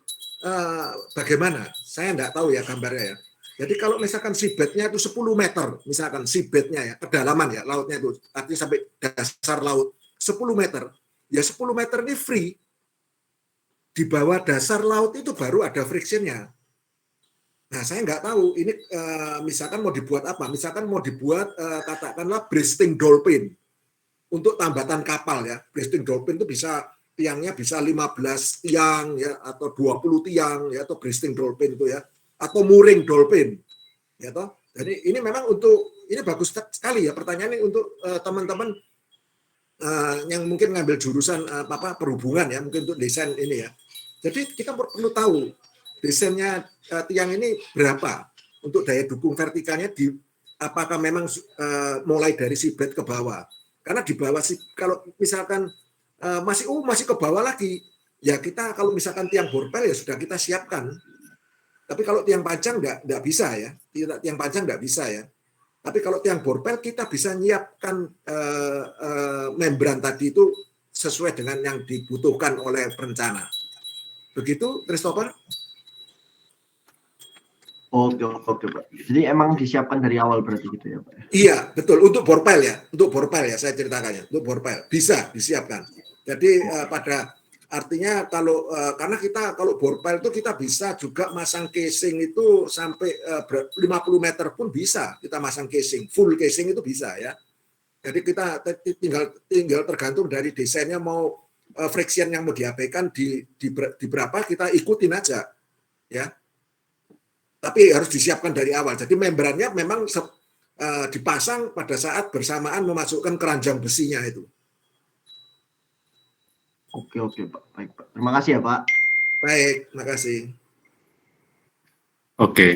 [SPEAKER 1] bagaimana? Saya enggak tahu ya gambarnya ya. Jadi kalau misalkan seabed-nya itu 10 meter, misalkan seabed-nya ya, kedalaman ya, lautnya itu, artinya sampai dasar laut 10 meter. Ya 10 meter ini free. Di bawah dasar laut itu baru ada friction-nya. Nah, saya nggak tahu ini misalkan mau dibuat apa? Misalkan mau dibuat katakanlah breasting dolphin untuk tambatan kapal ya. Breasting dolphin itu bisa tiangnya bisa 15 tiang ya atau 20 tiang ya atau breasting dolphin itu ya atau mooring dolphin ya toh. Jadi ini memang untuk ini bagus sekali ya pertanyaan ini untuk teman-teman yang mungkin ngambil jurusan perhubungan ya mungkin untuk desain ini ya. Jadi kita perlu tahu desainnya tiang ini berapa untuk daya dukung vertikalnya di apakah memang mulai dari seabed ke bawah. Karena di bawah kalau misalkan masih ke bawah lagi ya kita kalau misalkan tiang borpel ya sudah kita siapkan. Tapi kalau tiang panjang enggak bisa ya. Tiang panjang enggak bisa ya. Tapi kalau tiang borpel kita bisa nyiapkan membran tadi itu sesuai dengan yang dibutuhkan oleh perencana. Begitu, Christopher?
[SPEAKER 13] Oke Pak. Jadi emang disiapkan dari awal berarti gitu ya Pak?
[SPEAKER 1] Iya, betul. Untuk borpel ya. Untuk borpel ya saya ceritakannya. Untuk borpel. Bisa disiapkan. Jadi artinya kalau karena kita kalau borpel itu kita bisa juga masang casing itu sampai 50 meter pun bisa kita masang casing. Full casing itu bisa ya. Jadi kita tinggal tergantung dari desainnya mau friction yang mau diabaikan di berapa kita ikutin aja ya. Tapi harus disiapkan dari awal. Jadi membrannya memang dipasang pada saat bersamaan memasukkan keranjang besinya itu.
[SPEAKER 13] Oke Pak. Baik Pak. Terima kasih ya Pak.
[SPEAKER 1] Baik, terima kasih.
[SPEAKER 2] Oke.